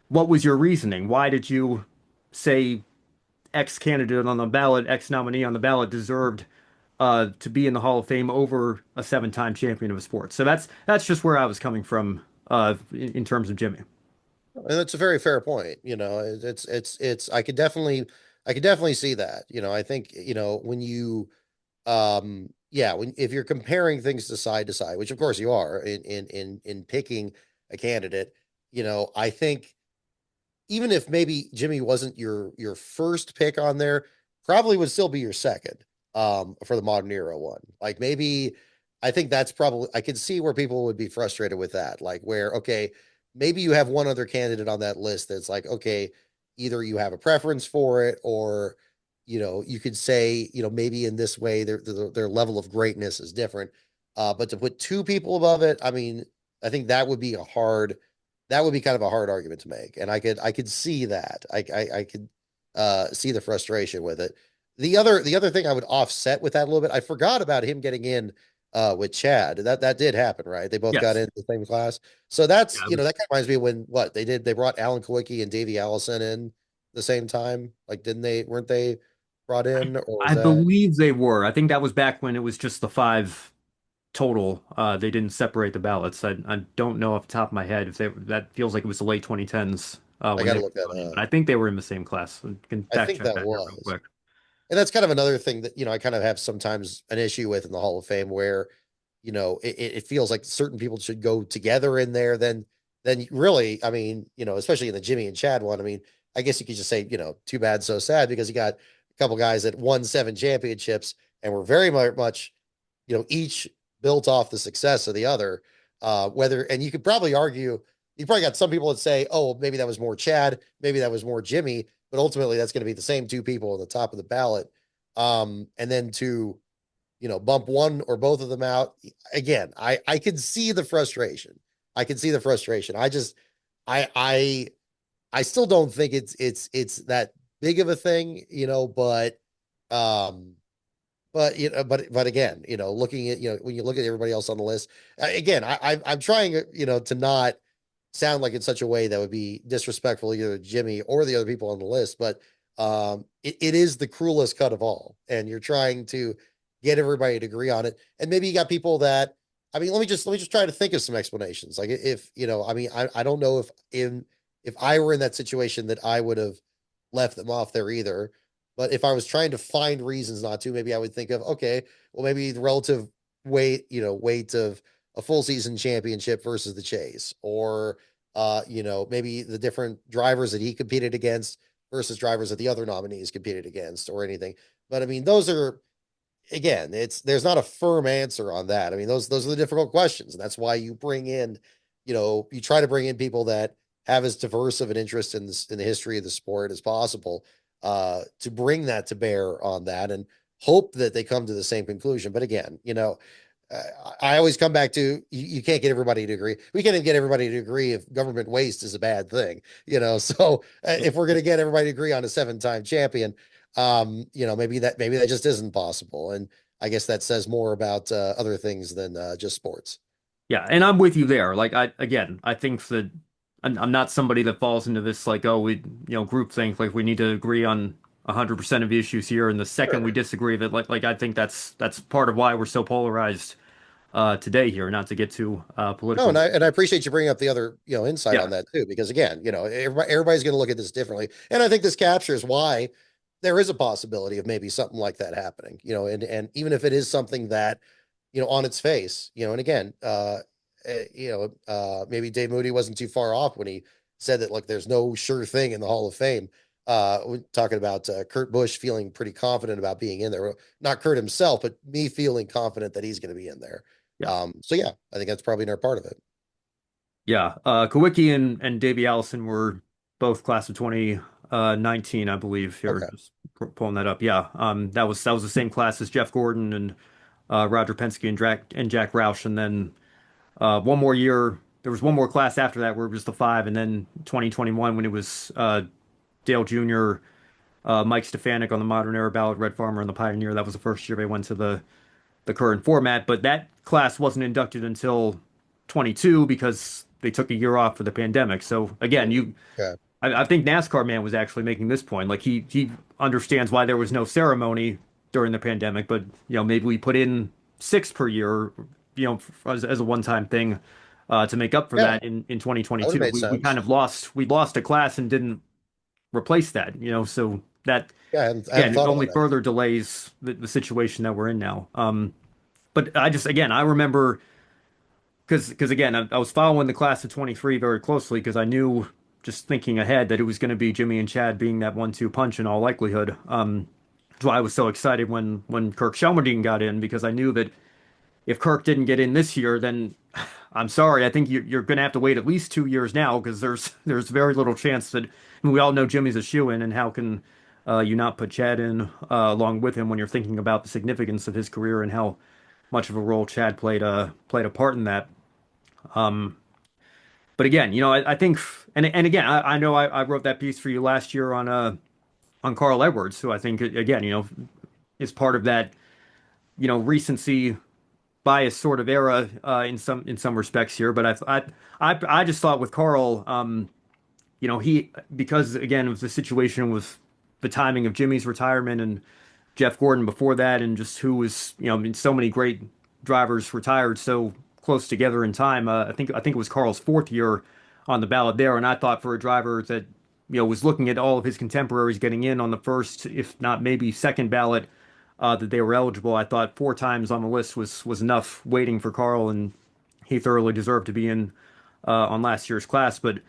what was your reasoning? Why did you say X candidate on the ballot, X nominee on the ballot deserved to be in the Hall of Fame over a seven-time champion of a sport? So that's just where I was coming from in terms of Jimmy. And that's a very fair point. It's I could definitely see that. I think, when you yeah, when if you're comparing things to side, which of course you are in picking a candidate, I think even if maybe Jimmy wasn't your first pick on there, probably would still be your second for the modern era one. Like maybe I think that's probably I could see where people would be frustrated with that. Like where okay, maybe you have one other candidate on that list that's like okay, either you have a preference for it or you could say, maybe in this way their level of greatness is different. But to put two people above it, I mean, I think that would be kind of a hard argument to make. And I could see that. I could see the frustration with it. The other thing I would offset with that a little bit, I forgot about him getting in with Chad. That did happen, right? They both got Yes. in the same class. So that's, Yeah, it that was. kind of reminds me of when what they did, they brought Alan Kawicki and Davey Allison in the same time. Like, weren't they brought in, or was I that believe they were. I think that was back when it was just the five total. They didn't separate the ballots. I don't know off the top of my head if that feels like it was the late 2010s I when they gotta were look that brought in, but up. I think they were in the same class. I can I fact think check that that here real was. quick. And that's kind of another thing that, I kind of have sometimes an issue with in the Hall of Fame where, it feels like certain people should go together in there. Then really, I mean, especially in the Jimmy and Chad one, I mean, I guess you could just say, too bad, so sad because you got a couple guys that won 7 championships and were very much, each built off the success of the other. And you could probably argue, you probably got some people that say, oh, maybe that was more Chad, maybe that was more Jimmy, but ultimately that's going to be the same two people on the top of the ballot. And then to, bump one or both of them out again, I can see the frustration. I can see the frustration. I, I, I still don't think it's that big of a thing, um, but again, looking at when you look at everybody else on the list, again, I'm trying, to not sound like in such a way that would be disrespectful either to Jimmy or the other people on the list, but it is the cruelest cut of all, and you're trying to get everybody to agree on it, and maybe you got people that. I mean, let me just try to think of some explanations. Like if I mean, I don't know if I were in that situation that I would have left them off there either. But if I was trying to find reasons not to, maybe I would think of, okay, well, maybe the relative weight of a full season championship versus the chase, or maybe the different drivers that he competed against versus drivers that the other nominees competed against, or anything. But I mean, those are again, there's not a firm answer on that. I mean, those are the difficult questions, and that's why you bring in, you try to bring in people that have as diverse of an interest in this in the history of the sport as possible, to bring that to bear on that, and hope that they come to the same conclusion. But again, I always come back to you can't get everybody to agree. We can't even get everybody to agree if government waste is a bad thing, So if we're going to get everybody to agree on a 7-time champion, maybe that just isn't possible. And I guess that says more about other things than just sports. Yeah, and I'm with you there. Like I think that I'm not somebody that falls into this like, oh, we, group think like we need to agree on 100% of the issues here, and the second we Sure. disagree, that like I think that's part of why we're so polarized today here. Not to get too No, political. and I appreciate you bringing up the other insight Yeah, on that too, because again, everybody's going to look at this differently, and I think this captures why there is a possibility of maybe something like that happening. And even if it is something that on its face, and again, maybe Dave Moody wasn't too far off when he said that, look, there's no sure thing in the Hall of Fame. We're talking about Kurt Busch feeling pretty confident about being in there. Well, not Kurt himself, but me feeling confident that he's going to be in there. Yeah. So yeah, I think that's probably another part of it. Yeah. Kawicki and Davey Allison were both class of 2019, I believe. Here, Okay. just pulling that up. Yeah. That was the same class as Jeff Gordon and Roger Penske and Jack Roush, and then one more year. There was one more class after that where it was the five, and then 2021 when it was Dale Jr., Mike Stefanik on the Modern Era ballot, Red Farmer on the Pioneer. That was the first year they went to the current format, but that class wasn't inducted until 22 because they took a year off for the pandemic. So again, Okay. I think NASCAR man was actually making this point. Like he understands why there was no ceremony during the pandemic, but maybe we put in six per year, as a one-time thing to make up for Yeah, that in that would have 2022. made We kind sense. of lost a class and didn't replace that, so that Yeah, I hadn't again it thought only about that. further delays the situation that we're in now. But I remember because again, I was following the class of 23 very closely because I knew just thinking ahead that it was going to be Jimmy and Chad being that 1-2 punch in all likelihood. That's why I was so excited when Kirk Shelmerdine got in because I knew that if Kirk didn't get in this year, then I'm sorry, I think you're going to have to wait at least 2 years now because there's very little chance that we all know Jimmy's a shoe-in, and how can you not put Chad in along with him when you're thinking about the significance of his career and how much of a role Chad played a part in that. Um, but again, I think, and again, I know I wrote that piece for you last year on Carl Edwards, who I think again, is part of that, recency bias sort of era in some respects here. But I just thought with Carl, he because again of the situation with the timing of Jimmy's retirement and Jeff Gordon before that, and just who was, I mean, so many great drivers retired so close together in time. I think it was Carl's fourth year on the ballot there, and I thought for a driver that was looking at all of his contemporaries getting in on the first, if not maybe second ballot, that they were eligible. I thought four times on the list was enough waiting for Carl, and he thoroughly deserved to be in on last year's class. But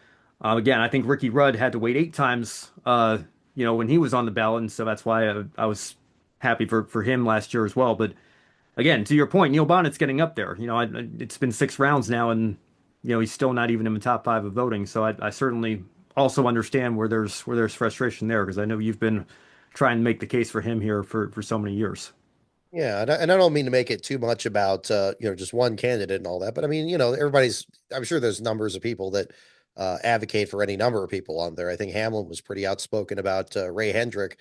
again, I think Ricky Rudd had to wait eight times, when he was on the ballot, and so that's why I was happy for him last year as well. But again, to your point, Neil Bonnett's getting up there. It's been six rounds now, and he's still not even in the top five of voting. So I certainly also understand where there's frustration there because I know you've been trying to make the case for him here for so many years. Yeah, and I don't mean to make it too much about just one candidate and all that, but I mean, everybody's I'm sure there's numbers of people that advocate for any number of people on there. I think Hamlin was pretty outspoken about Ray Hendrick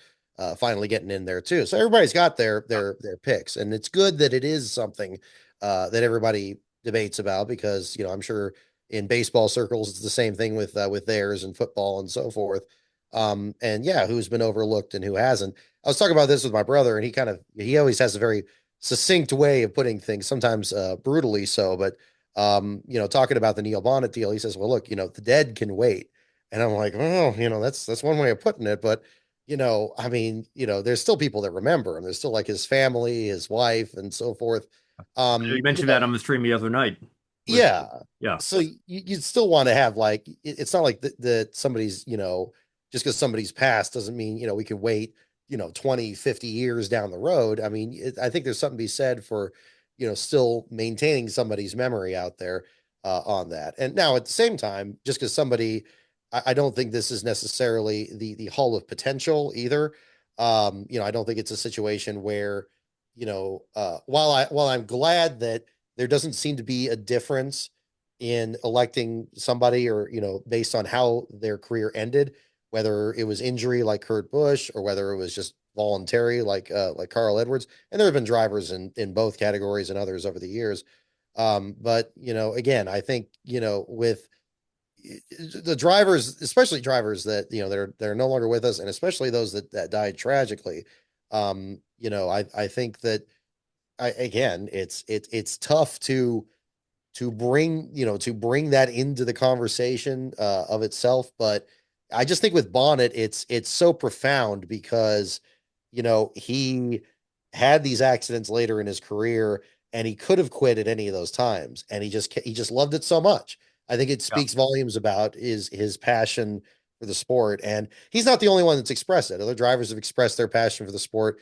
finally getting in there too. So everybody's got their picks, and it's good that it is something that everybody debates about because I'm sure in baseball circles it's the same thing with theirs and football and so forth. And yeah, who's been overlooked and who hasn't. I was talking about this with my brother, and he always has a very succinct way of putting things, sometimes brutally so, but talking about the Neil Bonnet deal, he says, well, look, the dead can wait. And I'm like, oh, that's one way of putting it. But, I mean, there's still people that remember him. There's still like his family, his wife, and so forth. You mentioned that on the stream the other night. With Yeah. yeah, So you'd still want to have like it's not like that somebody's, just because somebody's passed doesn't mean, we can wait, 20, 50 years down the road. I mean, I think there's something to be said for, still maintaining somebody's memory out there on that. And now at the same time, just because somebody, I don't think this is necessarily the hall of potential either. I don't think it's a situation where, while I'm glad that there doesn't seem to be a difference in electing somebody or, based on how their career ended, whether it was injury like Kurt Busch or whether it was just voluntary like Carl Edwards. And there have been drivers in both categories and others over the years. But again, I think, with the drivers, especially drivers that, that are no longer with us, and especially those that died tragically, I think that again, it's tough to bring that into the conversation of itself. But I just think with Bonnet, it's so profound because he had these accidents later in his career, and he could have quit at any of those times, and he just loved it so much. I think it Yeah. speaks volumes about his passion for the sport, and he's not the only one that's expressed it. Other drivers have expressed their passion for the sport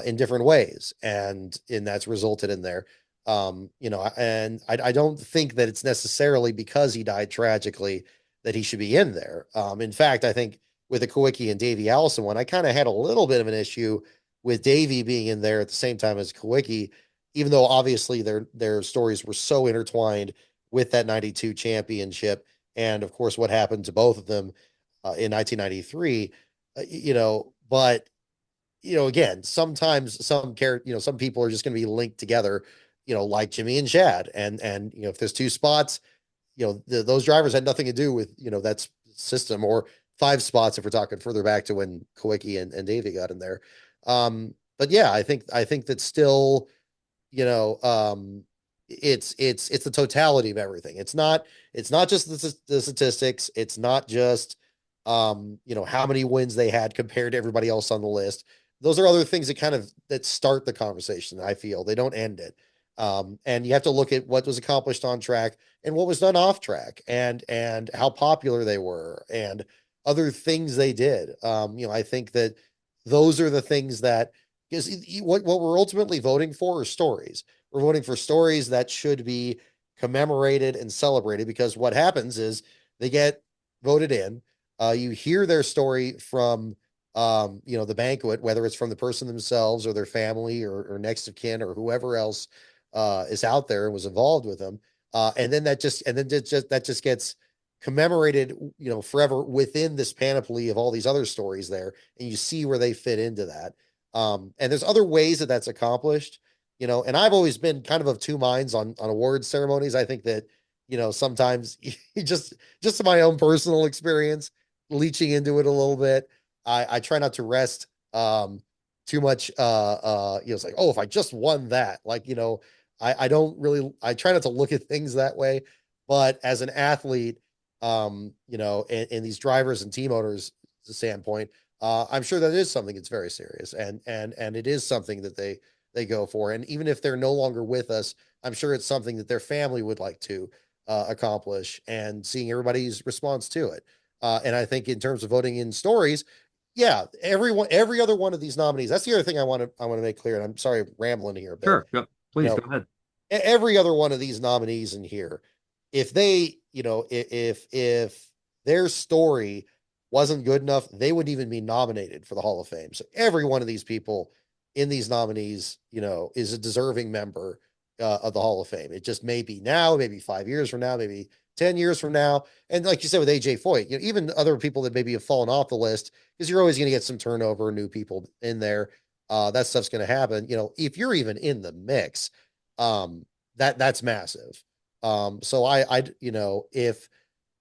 in different ways, and that's resulted in there. And I don't think that it's necessarily because he died tragically that he should be in there. In fact, I think with the Kawicki and Davey Allison one, I kind of had a little bit of an issue with Davey being in there at the same time as Kawicki, even though obviously their stories were so intertwined with that 92 championship. And of course, what happened to both of them in 1993, but again, sometimes some people are just going to be linked together, like Jimmy and Chad. And if there's two spots, those drivers had nothing to do with, that system, or five spots if we're talking further back to when Kawicki and Davey got in there. But yeah, I think that still, you know, it's the totality of everything. It's not just the statistics. It's not just how many wins they had compared to everybody else on the list. Those are other things that start the conversation. I feel they don't end it. And you have to look at what was accomplished on track and what was done off track, and how popular they were, and other things they did. I think that those are the things that, because what we're ultimately voting for are stories. We're voting for stories that should be commemorated and celebrated, because what happens is they get voted in. You hear their story from the banquet, whether it's from the person themselves or their family, or next of kin, or whoever else is out there and was involved with them. And then that just gets commemorated, forever within this panoply of all these other stories there, and you see where they fit into that. And there's other ways that that's accomplished, and I've always been kind of two minds on award ceremonies. I think that, sometimes just my own personal experience, leeching into it a little bit, I try not to rest too much. It's like, oh, if I just won that, like, I don't really, I try not to look at things that way. But as an athlete, in these drivers and team owners standpoint, I'm sure that is something that's very serious, and it is something that they go for. And even if they're no longer with us, I'm sure it's something that their family would like to accomplish, and seeing everybody's response to it. And I think in terms of voting in stories, yeah, every other one of these nominees. That's the other thing I want to make clear. And I'm sorry, I'm rambling here a bit. Sure. Go, You please know, go ahead. every other one of these nominees in here, if they, if their story wasn't good enough, they wouldn't even be nominated for the Hall of Fame. So every one of these people in these nominees, is a deserving member of the Hall of Fame. It just may be now, maybe 5 years from now, maybe 10 years from now. And like you said with AJ Foyt, even other people that maybe have fallen off the list, because you're always going to get some turnover, new people in there. That stuff's going to happen. If you're even in the mix, that's massive. So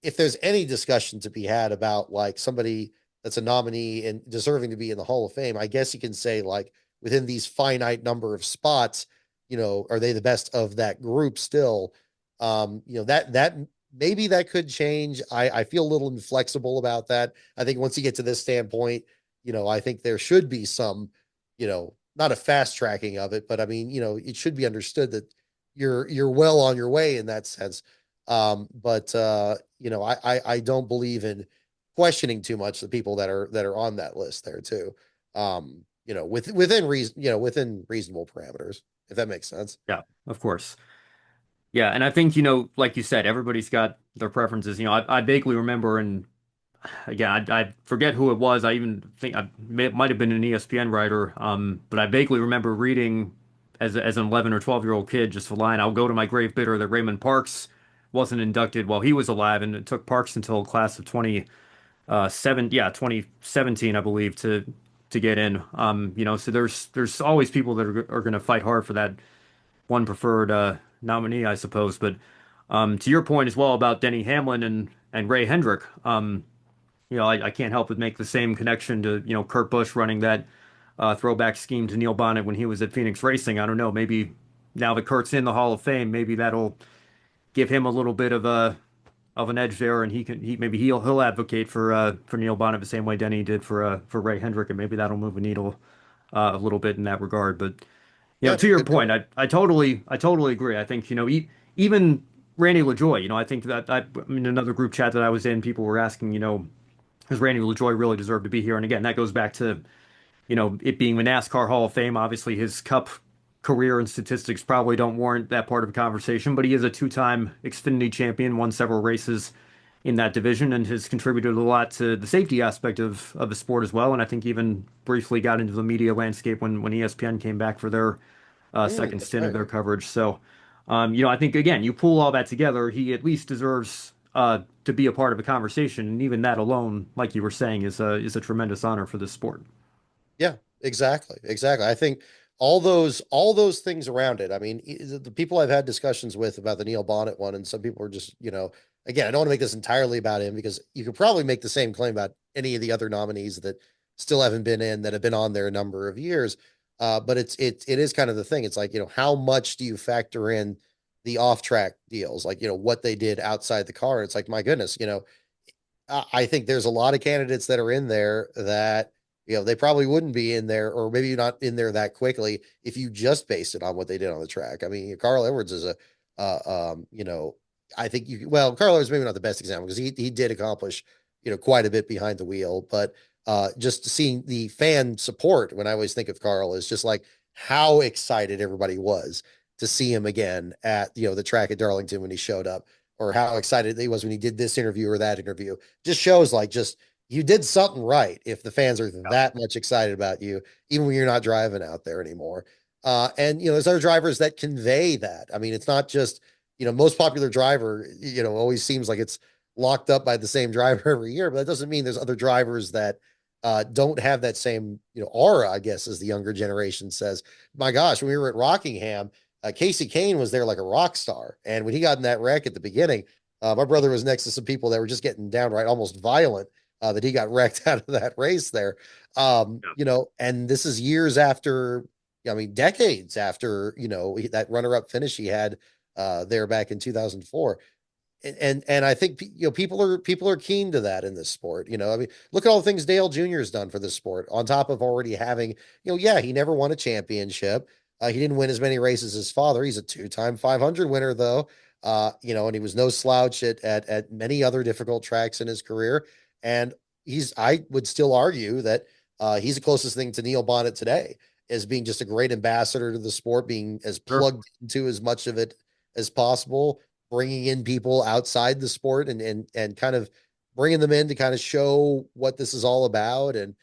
if there's any discussion to be had about like somebody that's a nominee and deserving to be in the Hall of Fame, I guess you can say, like, within these finite number of spots, are they the best of that group still? That maybe that could change. I feel a little inflexible about that. I think once you get to this standpoint, I think there should be some, not a fast tracking of it, but I mean, it should be understood that you're well on your way in that sense. But I don't believe in questioning too much the people that are on that list there too. Within reason, within reasonable parameters, if that makes sense. Yeah, of course. Yeah, and I think, like you said, everybody's got their preferences. I vaguely remember, and again, I forget who it was. I even think it might have been an ESPN writer, but I vaguely remember reading as an 11 or 12-year-old kid just the line, "I'll go to my grave bitter that Raymond Parks wasn't inducted while he was alive," and it took Parks until class of 2017, I believe, to get in. So there's always people that are going to fight hard for that one preferred nominee, I suppose. But to your point as well about Denny Hamlin and Ray Hendrick, I can't help but make the same connection to, Kurt Busch running that throwback scheme to Neil Bonnet when he was at Phoenix Racing. I don't know, maybe now that Kurt's in the Hall of Fame, maybe that'll give him a little bit of an edge there, and maybe he'll advocate for Neil Bonnet the same way Denny did for Ray Hendrick, and maybe that'll move a needle a little bit in that regard. But Yeah, To your good point, point. I totally agree. I think, even Randy LaJoy, I think that I mean, another group chat that I was in, people were asking, does Randy LaJoy really deserve to be here? And again, that goes back to, it being the NASCAR Hall of Fame. Obviously, his Cup career and statistics probably don't warrant that part of a conversation, but he is a two-time Xfinity champion, won several races in that division, and has contributed a lot to the safety aspect of the sport as well. And I think even briefly got into the media landscape when ESPN came back for their second That's stint of right. their coverage. So, I think again, you pull all that together, he at least deserves to be a part of a conversation, and even that alone, like you were saying, is a tremendous honor for this sport. Yeah, exactly. Exactly. I think all those things around it. I mean, the people I've had discussions with about the Neil Bonnet one, and some people are just, again, I don't want to make this entirely about him because you could probably make the same claim about any of the other nominees that still haven't been in that have been on there a number of years. But it is kind of the thing. It's like, how much do you factor in the off track deals, like, what they did outside the car? It's like, my goodness, I think there's a lot of candidates that are in there that they probably wouldn't be in there, or maybe not in there that quickly if you just based it on what they did on the track. I mean, Carl Edwards is I think well, Carl Edwards maybe not the best example because he did accomplish quite a bit behind the wheel, but just seeing the fan support when I always think of Carl is just like how excited everybody was to see him again at the track at Darlington when he showed up, or how excited he was when he did this interview or that interview. Just shows like just you did something right if the fans are that much excited about you, even when you're not driving out there anymore. And there's other drivers that convey that. I mean, it's not just most popular driver. Always seems like it's locked up by the same driver every year, but that doesn't mean there's other drivers that don't have that same aura. I guess as the younger generation says. My gosh, when we were at Rockingham, Casey Kane was there like a rock star, and when he got in that wreck at the beginning, my brother was next to some people that were just getting downright almost violent that he got wrecked out of that race there. And this is years after, I mean, decades after, that runner-up finish he had there back in 2004. And I think people are keen to that in this sport. I mean, look at all the things Dale Jr. has done for this sport. On top of already having, yeah, he never won a championship. He didn't win as many races as his father. He's a two-time 500 winner, though. And he was no slouch at many other difficult tracks in his career. And I would still argue that he's the closest thing to Neil Bonnet today, as being just a great ambassador to the sport, being as Sure. plugged into as much of it as possible, bringing in people outside the sport and kind of bringing them in to kind of show what this is all about, and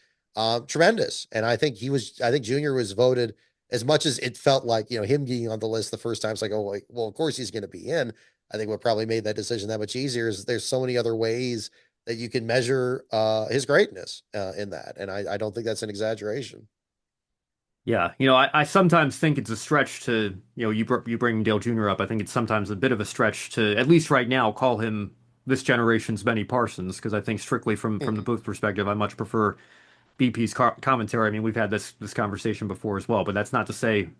tremendous. And I think Junior was voted, as much as it felt like him being on the list the first time. It's like, oh, like, well, of course he's going to be in. I think what probably made that decision that much easier is there's so many other ways that you can measure his greatness in that, and I don't think that's an exaggeration. Yeah, I sometimes think it's a stretch to, you bring Dale Jr. up. I think it's sometimes a bit of a stretch to, at least right now, call him this generation's Benny Parsons, because I think strictly from the Mhm. booth perspective, I much prefer BP's commentary. I mean, we've had this conversation before as well, but that's not to say,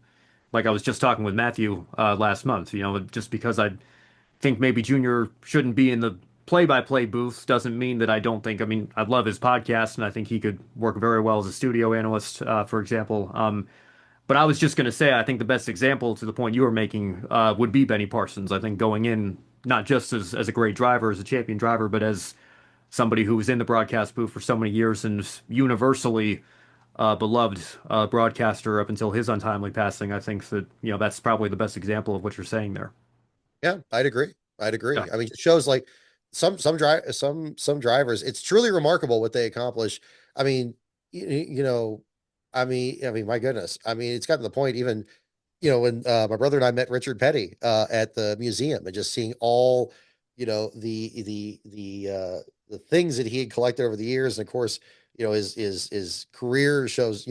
like I was just talking with Matthew last month, just because I think maybe Junior shouldn't be in the play-by-play booth doesn't mean that I don't think. I mean, I love his podcast, and I think he could work very well as a studio analyst, for example. But I was just going to say, I think the best example to the point you were making would be Benny Parsons. I think going in, not just as a great driver, as a champion driver, but as somebody who was in the broadcast booth for so many years and universally beloved broadcaster up until his untimely passing. I think that, that's probably the best example of what you're saying there. Yeah, I'd agree. I'd Yeah. agree. I mean, it shows like some drivers. It's truly remarkable what they accomplish. I mean, I mean, my goodness. I mean, it's gotten to the point even when my brother and I met Richard Petty at the museum, and just seeing all the things that he had collected over the years, and of course, his career shows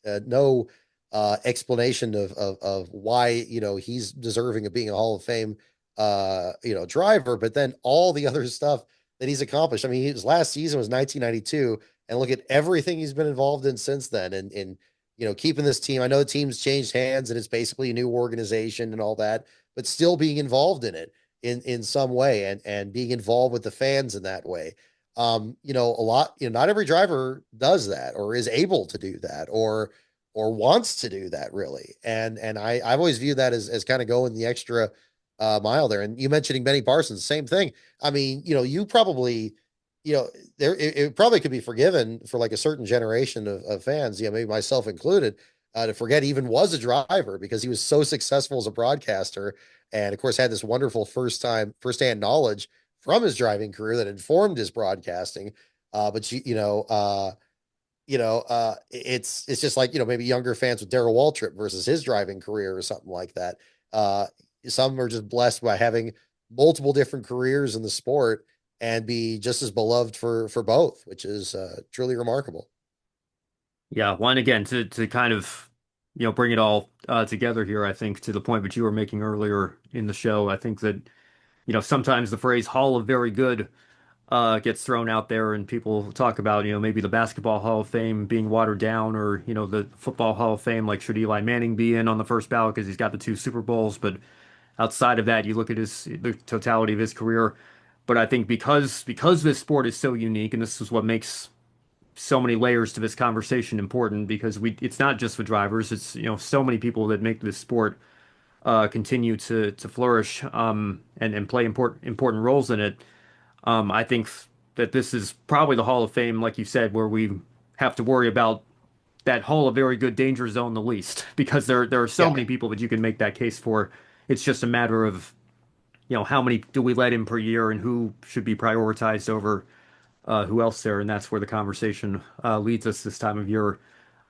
no explanation of why he's deserving of being a Hall of Fame driver, but then all the other stuff that he's accomplished. I mean, his last season was 1992, and look at everything he's been involved in since then, and keeping this team. I know the team's changed hands and it's basically a new organization and all that, but still being involved in it in some way, and being involved with the fans in that way. A lot, not every driver does that or is able to do that, or or wants to do that really. And I've always viewed that as kind of going the extra mile there. And you mentioning Benny Parsons, same thing. I mean, you probably, you know, it probably could be forgiven for like a certain generation of fans, maybe myself included, to forget he even was a driver because he was so successful as a broadcaster, and of course had this wonderful firsthand knowledge from his driving career that informed his broadcasting. But it's just like, maybe younger fans with Darrell Waltrip versus his driving career or something like that. Uh, some are just blessed by having multiple different careers in the sport and be just as beloved for both, which is truly remarkable. Yeah, one again to kind of bring it all together here. I think to the point that you were making earlier in the show. I think that sometimes the phrase "Hall of Very Good" gets thrown out there, and people talk about maybe the Basketball Hall of Fame being watered down, or the Football Hall of Fame. Like, should Eli Manning be in on the first ballot because he's got the two Super Bowls? But outside of that, you look at the totality of his career. But I think because this sport is so unique, and this is what makes so many layers to this conversation important, because it's not just the drivers, it's so many people that make this sport continue to flourish, and play important roles in it. I think that this is probably the Hall of Fame, like you said, where we have to worry about that Hall of Very Good danger zone the least, because there are so Yeah, many people that you can make that case for. It's just a matter of how many do we let in per year, and who should be prioritized over who else there, and that's where the conversation leads us this time of year,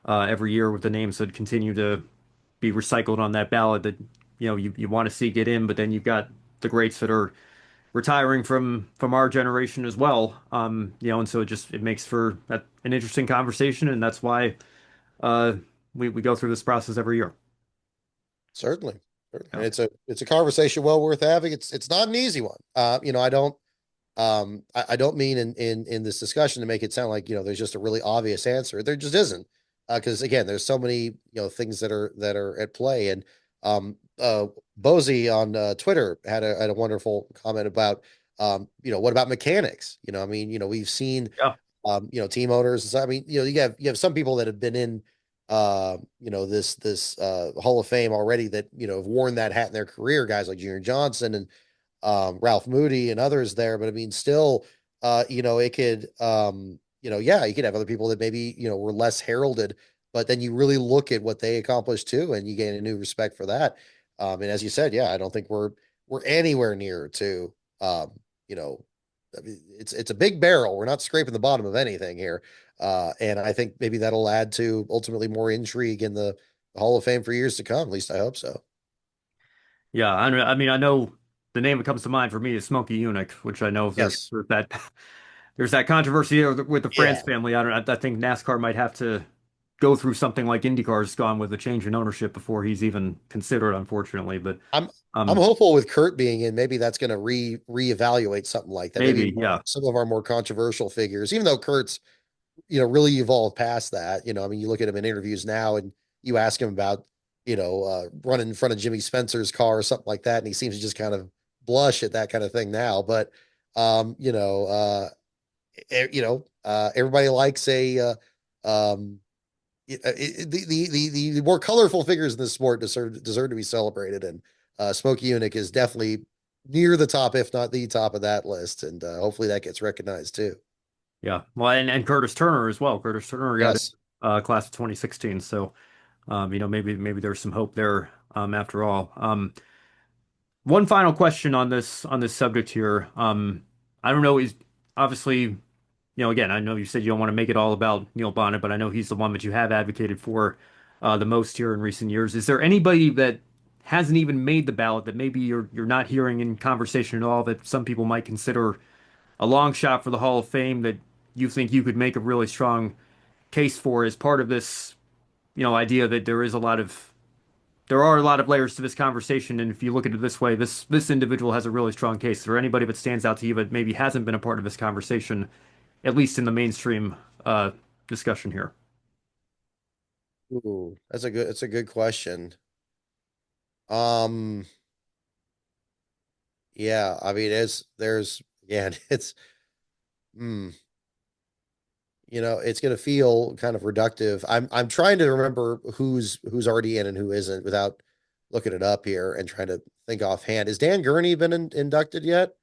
every year, with the names that continue to be recycled on that ballot that you want to see get in, but then you've got the greats that are retiring from our generation as well. And so it makes for an interesting conversation, and that's why uh, we go through this process every year. certainly. Yeah. And it's a conversation well worth having. It's not an easy one. I don't mean in this discussion to make it sound like, there's just a really obvious answer. There just isn't. Because again, there's so many, things that are at play. And Bozy on Twitter had a wonderful comment about what about mechanics? I mean, we've seen Yeah. team owners. And so, I mean, you have some people that have been in this Hall of Fame already that, have worn that hat in their career, guys like Jimmie Johnson and Ralph Moody and others there. But I mean, still, it could, yeah, you could have other people that maybe, were less heralded, but then you really look at what they accomplished too, and you gain a new respect for that. And as you said, yeah, I don't think we're anywhere near to, you know, I mean, it's a big barrel. We're not scraping the bottom of anything here. And I think maybe that'll add to ultimately more intrigue in the Hall of Fame for years to come. At least I hope so. Yeah, I mean, I know the name that comes to mind for me is Smokey Yunick, which I know Yes. there's that there's that controversy with the France Yeah. family. I think NASCAR might have to go through something like IndyCar's gone with a change in ownership before he's even considered, unfortunately. But I'm I'm um, hopeful with Kurt being in, maybe that's going to reevaluate something like that. Maybe maybe, yeah, some of our more controversial figures, even though Kurt's, really evolved past that. I mean, you look at him in interviews now and you ask him about, running in front of Jimmy Spencer's car or something like that, and he seems to just kind of blush at that kind of thing now. But um, you know, uh, everybody likes um, the more colorful figures in this sport deserve to be celebrated, and Smokey Yunick is definitely near the top, if not the top of that list, and hopefully that gets recognized too. yeah. Well, and Curtis Turner as well. Curtis Turner got it, Yes. class of 2016. So maybe there's some hope there, after all. One final question on this subject here. I don't know, is obviously, again, I know you said you don't want to make it all about Neil Bonnet, but I know he's the one that you have advocated for the most here in recent years. Is there anybody that hasn't even made the ballot that maybe you're not hearing in conversation at all, that some people might consider a long shot for the Hall of Fame, that you think you could make a really strong case for as part of this, idea that there are a lot of layers to this conversation, and if you look at it this way, this individual has a really strong case. Is there anybody that stands out to you but maybe hasn't been a part of this conversation, at least in the mainstream discussion here? Ooh, that's a good question. Um, yeah, I mean, there's again, it's, hmm, it's going to feel kind of reductive. I'm trying to remember who's already in and who isn't without looking it up here and trying to think offhand. Has Dan Gurney been inducted yet?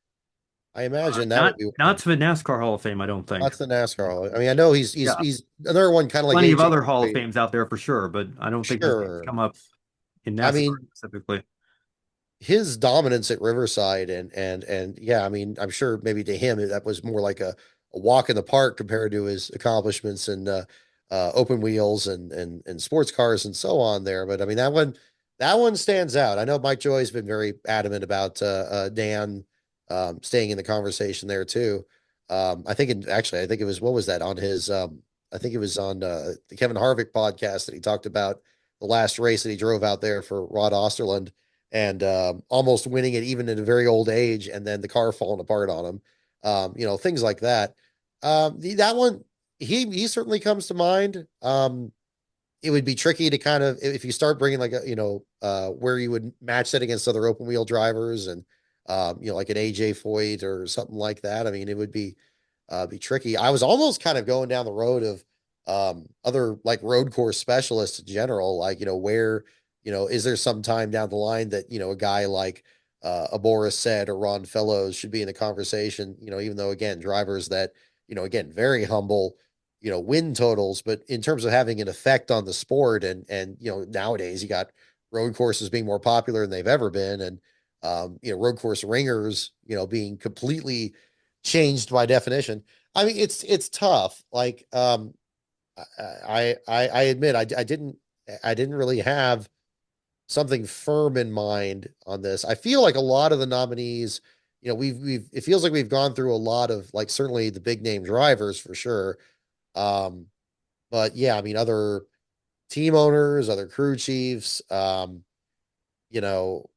I imagine that would be Not to the NASCAR Hall of Fame, I don't think. that's the NASCAR Hall. I mean, I know he's he's Yeah, he's another one kind of like plenty of AJ other Hall of Foyt. Fames out there for sure, but I don't think his name's Sure. come up in I NASCAR mean, specifically. his dominance at Riverside and yeah, I mean, I'm sure maybe to him that was more like a walk in the park compared to his accomplishments and open wheels and sports cars and so on there. But I mean, that one stands out. I know Mike Joy's been very adamant about Dan staying in the conversation there too. I think it was what was that on his I think it was on the Kevin Harvick podcast that he talked about the last race that he drove out there for Rod Osterland and almost winning it even at a very old age, and then the car falling apart on him. Things like that. That one, he certainly comes to mind. It would be tricky to kind of if you start bringing like where you would match that against other open wheel drivers and like an AJ Foyt or something like that. I mean, it would be tricky. I was almost kind of going down the road of other like road course specialists in general, like where is there some time down the line that a guy like a Boris said or Ron Fellows should be in the conversation, even though again drivers that again very humble win totals, but in terms of having an effect on the sport and nowadays you got road courses being more popular than they've ever been and road course ringers being completely changed by definition. I mean, it's tough. Like, I admit I didn't really have something firm in mind on this. I feel like a lot of the nominees, we've it feels like we've gone through a lot of like certainly the big name drivers for sure. Um, but yeah, I mean other team owners, other crew chiefs, you know,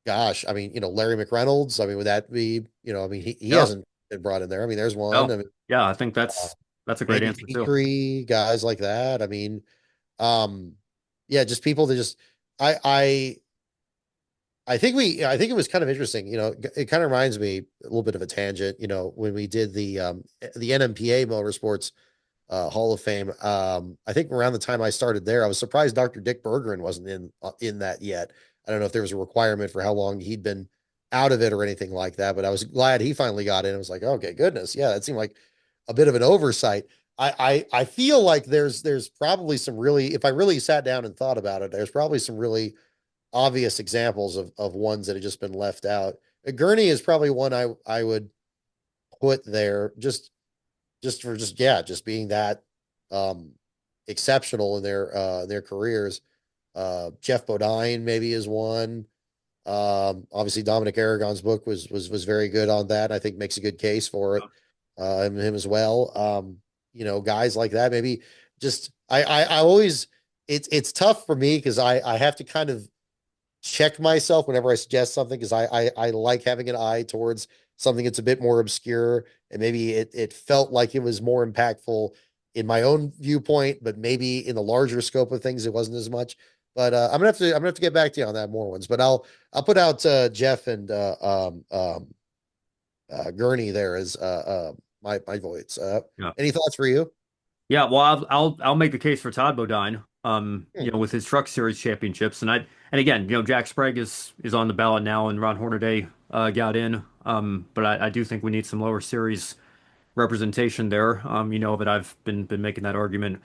gosh, I mean, Larry McReynolds, I mean, would that be, I mean, he Yeah, hasn't been brought in there. I mean, there's one. I no, mean, yeah, I think uh, that's a great Andy answer too. Petrie, guys like that. I mean, um, yeah, just people that just I I I think it was kind of interesting. It kind of reminds me a little bit of a tangent. When we did the NMPA Motorsports Hall of Fame. I think around the time I started there, I was surprised Dr. Dick Bergeron wasn't in that yet. I don't know if there was a requirement for how long he'd been out of it or anything like that, but I was glad he finally got in. I was like, okay, goodness, yeah, that seemed like a bit of an oversight. I feel like there's probably some really, if I really sat down and thought about it, there's probably some really obvious examples of ones that have just been left out. Gurney is probably one I would put there just for just being that um exceptional in their careers. Jeff Bodine maybe is one. Obviously Dominic Aragon's book was very good on that. I think makes a good case for it. And him as well. Guys like that maybe just I always it's tough for me because I have to kind of check myself whenever I suggest something because I like having an eye towards something that's a bit more obscure and maybe it felt like it was more impactful in my own viewpoint, but maybe in the larger scope of things it wasn't as much. But I'm gonna have to get back to you on that more ones. But I'll put out Jeff and Gurney there as my votes. Yeah. Any thoughts for you? Yeah, well, I'll make the case for Todd Bodine, Hmm. with his Truck Series championships, and again, Jack Sprague is on the ballot now, and Ron Hornaday got in, but I do think we need some lower series representation there. But I've been making that argument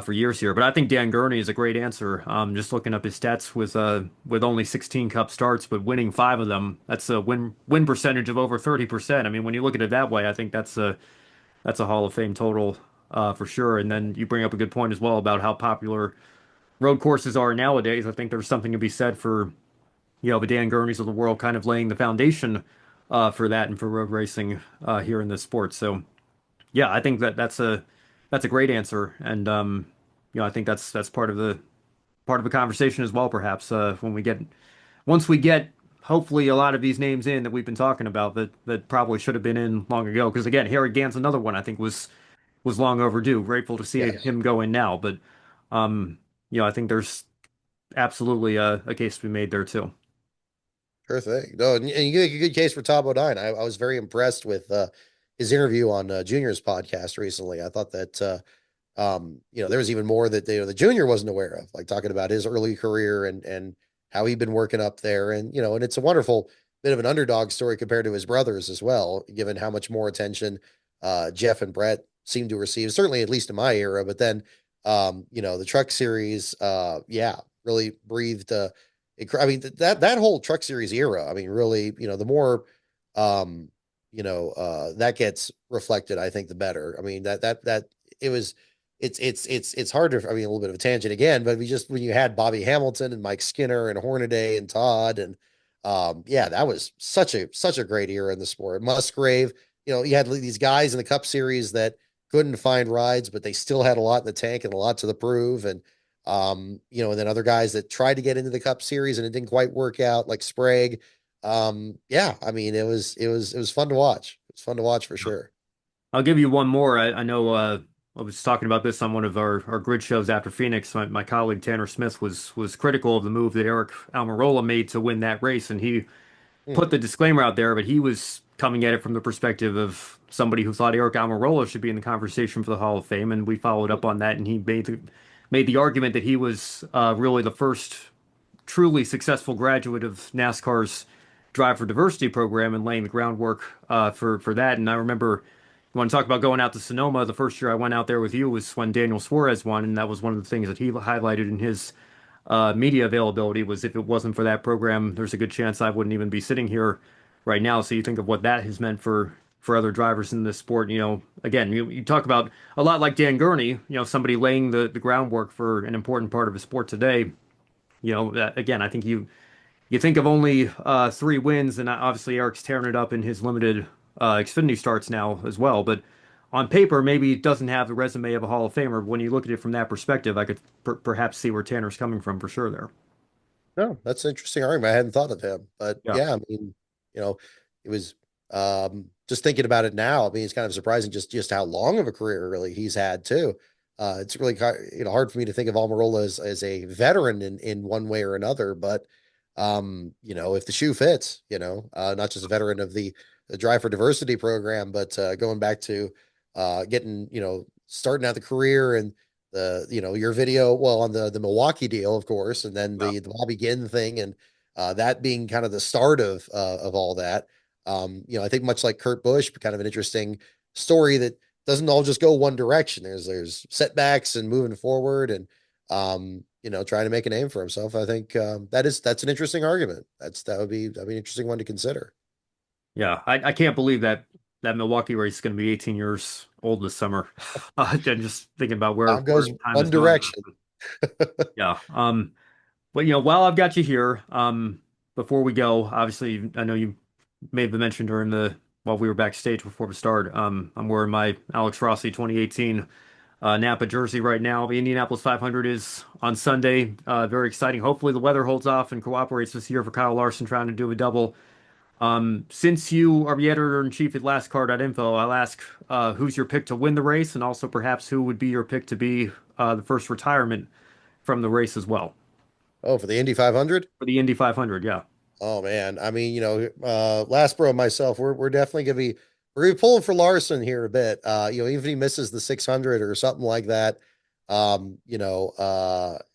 for years here, but I think Dan Gurney is a great answer. Just looking up his stats with only 16 Cup starts, but winning five of them, that's a win percentage of over 30%. I mean, when you look at it that way, I think that's a Hall of Fame total for sure. And then you bring up a good point as well about how popular road courses are nowadays. I think there's something to be said for the Dan Gurneys of the world kind of laying the foundation for that and for road racing here in this sport. So yeah, I think that's a great answer, and I think that's part of the conversation as well, perhaps when once we get hopefully a lot of these names in that we've been talking about that probably should have been in long ago. Because again, Harry Gant's another one I think was long overdue. Grateful to see Yes, him go in now, but um, I think there's absolutely a case to be made there too. sure thing. No, and you make a good case for Tom Bodine. I was very impressed with his interview on Junior's podcast recently. I thought that there was even more that the Junior wasn't aware of, like talking about his early career and how he'd been working up there, and it's a wonderful bit of an underdog story compared to his brothers as well, given how much more attention Jeff and Brett seem to receive, certainly at least in my era. But then, the Truck Series, yeah, really breathed. I mean that whole Truck Series era. I mean, really, the more, um, that gets reflected, I think, the better. I mean that it was. It's hard to, I mean, a little bit of a tangent again, but when you had Bobby Hamilton and Mike Skinner and Hornaday and Todd and yeah, that was such a great era in the sport. Musgrave, you had these guys in the Cup Series that couldn't find rides, but they still had a lot in the tank and a lot to the prove. And and then other guys that tried to get into the Cup Series and it didn't quite work out, like Sprague. Yeah, I mean, it was fun to watch. It's fun to watch for sure. I'll give you one more. I know I was talking about this on one of our grid shows after Phoenix. My colleague Tanner Smith was critical of the move that Eric Almirola made to win that race, and he Hmm. put the disclaimer out there, but he was coming at it from the perspective of somebody who thought Eric Almirola should be in the conversation for the Hall of Fame, and we followed up on that, and he made the argument that he was really the first truly successful graduate of NASCAR's Drive for Diversity program and laying the groundwork for that. And I remember, you want to talk about going out to Sonoma, the first year I went out there with you was when Daniel Suarez won, and that was one of the things that he highlighted in his media availability was if it wasn't for that program, there's a good chance I wouldn't even be sitting here right now. So you think of what that has meant for other drivers in this sport. Again, you talk about a lot like Dan Gurney, somebody laying the groundwork for an important part of the sport today. Again, I think you think of only 3 wins, and obviously Eric's tearing it up in his limited Xfinity starts now as well. But on paper, maybe it doesn't have the resume of a Hall of Famer. But when you look at it from that perspective, I could perhaps see where Tanner's coming from for sure there. No, that's an interesting argument. I hadn't thought of him, but Yeah. yeah, I mean, it was just thinking about it now. I mean, it's kind of surprising just how long of a career really he's had too. It's really hard for me to think of Almirola as a veteran in one way or another, but if the shoe fits, not just a veteran of the Drive for Diversity program, but going back to getting, starting out the career and your video, well, on the Milwaukee deal, of course, and then the Bobby Ginn thing, and that being kind of the start of all that. I think much like Kurt Busch, kind of an interesting story that doesn't all just go one direction. There's setbacks and moving forward, and trying to make a name for himself. I think that's an interesting argument. That'd be an interesting one to consider. Yeah, I can't believe that Milwaukee race is going to be 18 years old this summer. I'm just thinking about where Time goes time one has gone. direction. Yeah. But while I've got you here, before we go, obviously I know you made the mention during the while we were backstage before we start. I'm wearing my Alex Rossi 2018 Napa jersey right now. The Indianapolis 500 is on Sunday. Very exciting. Hopefully the weather holds off and cooperates this year for Kyle Larson trying to do a double. Since you are the editor-in-chief at lastcar.info, I'll ask who's your pick to win the race, and also perhaps who would be your pick to be the first retirement from the race as well Oh, for the Indy 500. for the Indy 500. Yeah. Oh man, I mean, Lastbro and myself, we're definitely we're gonna be pulling for Larson here a bit. Even if he misses the 600 or something like that,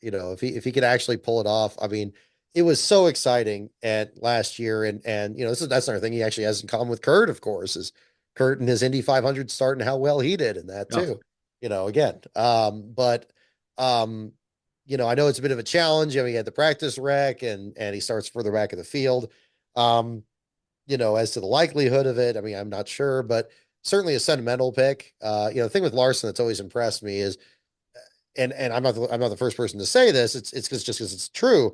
if he could actually pull it off, I mean, it was so exciting at last year, and that's another thing he actually has in common with Kurt, of course, is Kurt and his Indy 500 start and how well he did in that Yeah. too. Again, but um, I know it's a bit of a challenge. I mean, he had the practice wreck and he starts further back in the field. Um, as to the likelihood of it, I mean, I'm not sure, but certainly a sentimental pick. The thing with Larson that's always impressed me is, and I'm not the first person to say this. It's just because it's true.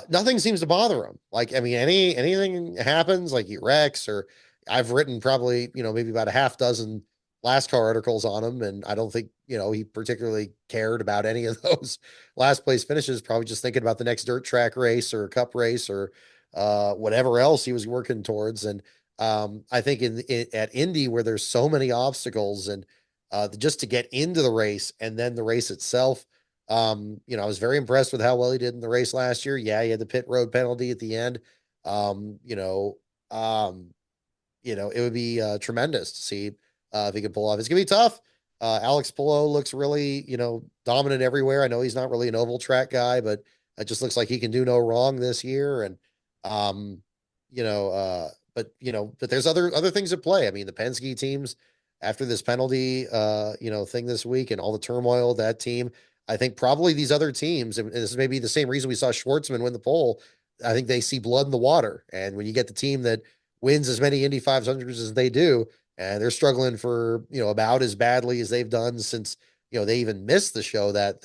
Nothing seems to bother him. Like, I mean, anything happens, like he wrecks, or I've written probably maybe about a half dozen last car articles on him, and I don't think he particularly cared about any of those last place finishes. Probably just thinking about the next dirt track race or cup race or whatever else he was working towards. And I think at Indy where there's so many obstacles and just to get into the race and then the race itself. I was very impressed with how well he did in the race last year. Yeah, he had the pit road penalty at the end. Um, you know, um, it would be tremendous to see if he can pull off. It's gonna be tough. Alex Palou looks really, dominant everywhere. I know he's not really an oval track guy, but it just looks like he can do no wrong this year. And um, but there's other things at play. I mean, the Penske teams after this penalty, thing this week and all the turmoil of that team. I think probably these other teams, and this is maybe the same reason we saw Schwartzman win the pole. I think they see blood in the water, and when you get the team that wins as many Indy 500s as they do, and they're struggling for about as badly as they've done since they even missed the show that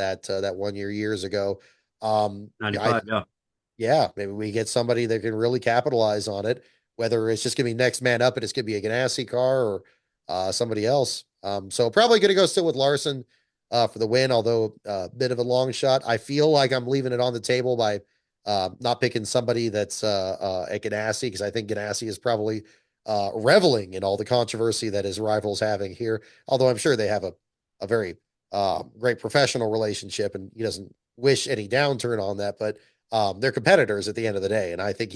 1 year years ago. I 95, yeah. Yeah, maybe we get somebody that can really capitalize on it, whether it's just gonna be next man up and it's gonna be a Ganassi car or somebody else. So probably gonna go still with Larson for the win, although a bit of a long shot. I feel like I'm leaving it on the table by not picking somebody that's at Ganassi, because I think Ganassi is probably reveling in all the controversy that his rivals having here. Although I'm sure they have a very great professional relationship, and he doesn't wish any downturn on that. But they're competitors at the end of the day, and I think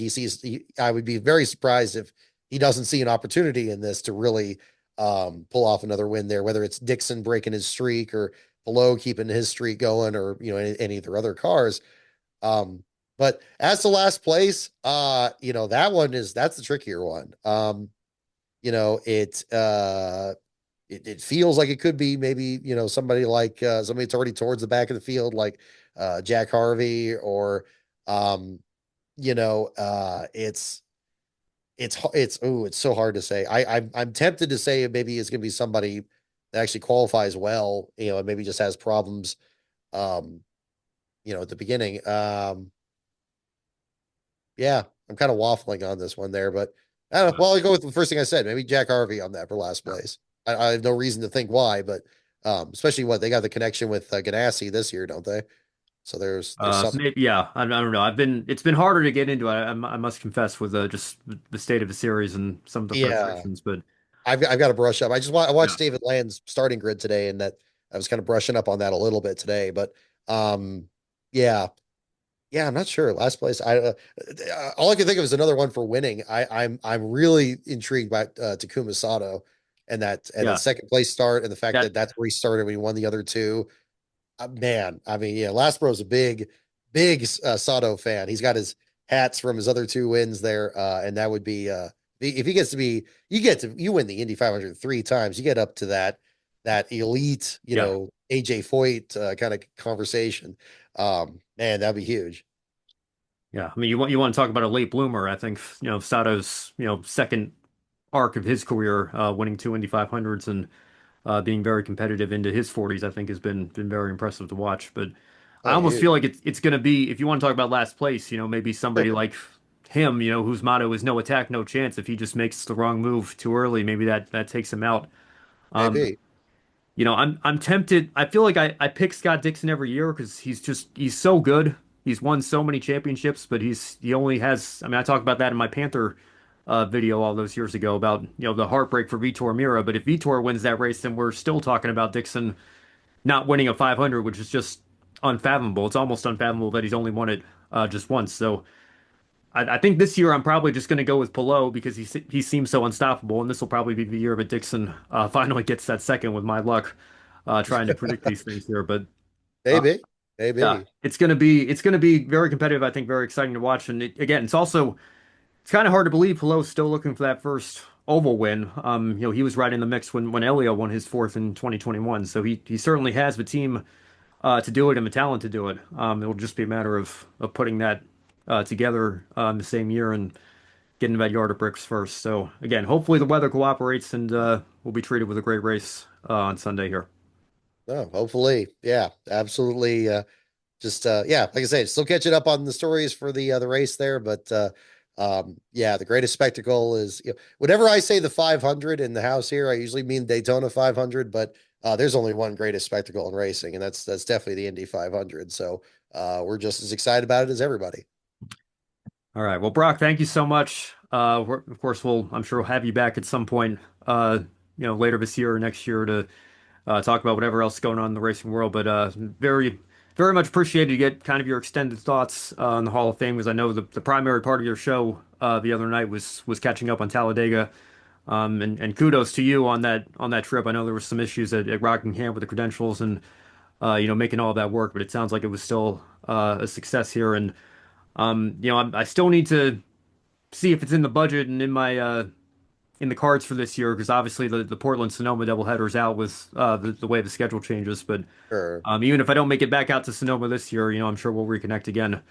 I would be very surprised if he doesn't see an opportunity in this to really pull off another win there, whether it's Dixon breaking his streak or Below keeping his streak going, or any of their other cars. But as to last place, that's the trickier one. You know, it feels like it could be maybe, somebody like somebody that's already towards the back of the field, like Jack Harvey, or um, it's so hard to say. I'm tempted to say maybe it's gonna be somebody that actually qualifies well, and maybe just has problems um, at the beginning. Yeah, I'm kind of waffling on this one there, but I don't know. Well, I'll go with the first thing I said. Maybe Jack Harvey on that for last place. I have no reason to think why, but especially what they got the connection with Ganassi this year, don't they? So there's some. Maybe, yeah. I don't know. It's been harder to get into. I must confess with just the state of the series and some of the Yeah, frustrations. But I've got to brush up. I yeah, watched David Land's starting grid today, and that I was kind of brushing up on that a little bit today. But um, yeah, yeah, I'm not sure. Last place, all I can think of is another one for winning. I'm really intrigued by Takuma Sato and that yeah, second place start, and the fact that that that's where he started when he won the other two. Man, I mean, yeah, Last Bro's a big Sato fan. He's got his hats from his other two wins there, and that would be if he gets to be, you win the Indy 500 3 times, you get up to that elite, yeah, AJ Foyt kind of conversation. Man, that'd be huge. yeah. I mean, you want to talk about a late bloomer? I think Sato's second arc of his career, winning two Indy 500s and being very competitive into his 40s, I think has been very impressive to watch. But I Oh, almost feel huge. like it's going to be, if you want to talk about last place, maybe somebody like him, whose motto is no attack, no chance. If he just makes the wrong move too early, maybe that takes him out. Um, Maybe. I'm tempted. I feel like I pick Scott Dixon every year because he's so good. He's won so many championships, but he only has. I mean, I talked about that in my Panther video all those years ago about the heartbreak for Vitor Mira. But if Vitor wins that race, then we're still talking about Dixon not winning a 500, which is just unfathomable. It's almost unfathomable that he's only won it just once. So I think this year I'm probably just going to go with Palou because he seems so unstoppable, and this will probably be the year that Dixon finally gets that second with my luck trying to predict these things here. But uh, Maybe. yeah, Maybe. it's gonna be very competitive. I think very exciting to watch. And again, it's kind of hard to believe Palou's still looking for that first oval win. He was right in the mix when Elio won his fourth in 2021, so he certainly has the team to do it and the talent to do it. It'll just be a matter of putting that together in the same year and getting that yard of bricks first. So again, hopefully the weather cooperates and we'll be treated with a great race on Sunday here. No, hopefully. Yeah, absolutely. Just yeah, like I say, still catching up on the stories for the race there, but yeah, the greatest spectacle is whenever I say the 500 in the house here, I usually mean Daytona 500, but there's only one greatest spectacle in racing, and that's definitely the Indy 500. So we're just as excited about it as everybody. All right. Well, Brock, thank you so much. Of course, I'm sure we'll have you back at some point, later this year or next year to talk about whatever else is going on in the racing world. But very, very much appreciated to get kind of your extended thoughts on the Hall of Fame, because I know the primary part of your show the other night was catching up on Talladega. And kudos to you on that trip. I know there was some issues at Rockingham with the credentials and making all that work, but it sounds like it was still a success here. And I still need to see if it's in the budget and in the cards for this year because obviously the Portland Sonoma doubleheader's out with the way the schedule changes. But Sure. even if I don't make it back out to Sonoma this year, I'm sure we'll reconnect again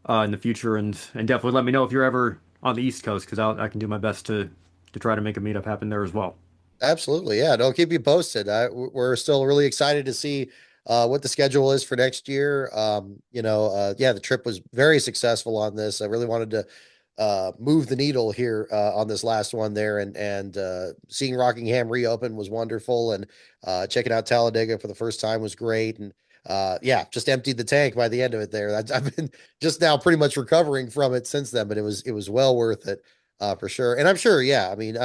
in the future and definitely let me know if you're ever on the East Coast because I can do my best to try to make a meetup happen there as well. Absolutely. Yeah. Don't keep you posted. We're still really excited to see what the schedule is for next year. Yeah, the trip was very successful on this. I really wanted to move the needle here on this last one there, and seeing Rockingham reopen was wonderful, and checking out Talladega for the first time was great, and yeah, just emptied the tank by the end of it there. I've been just now pretty much recovering from it since then, but it was well worth it for sure. And I'm sure, yeah, I mean,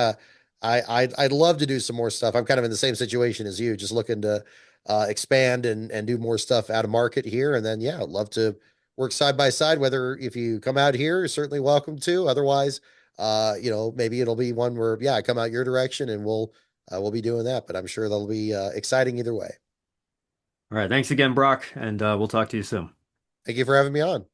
I'd love to do some more stuff. I'm kind of in the same situation as you, just looking to expand and do more stuff out of market here, and then yeah, I'd love to work side by side. Whether if you come out here, you're certainly welcome to. Otherwise, maybe it'll be one where yeah, I come out your direction and we'll be doing that. But I'm sure that'll be exciting either way. All right, thanks again, Brock, and we'll talk to you soon. Thank you for having me on.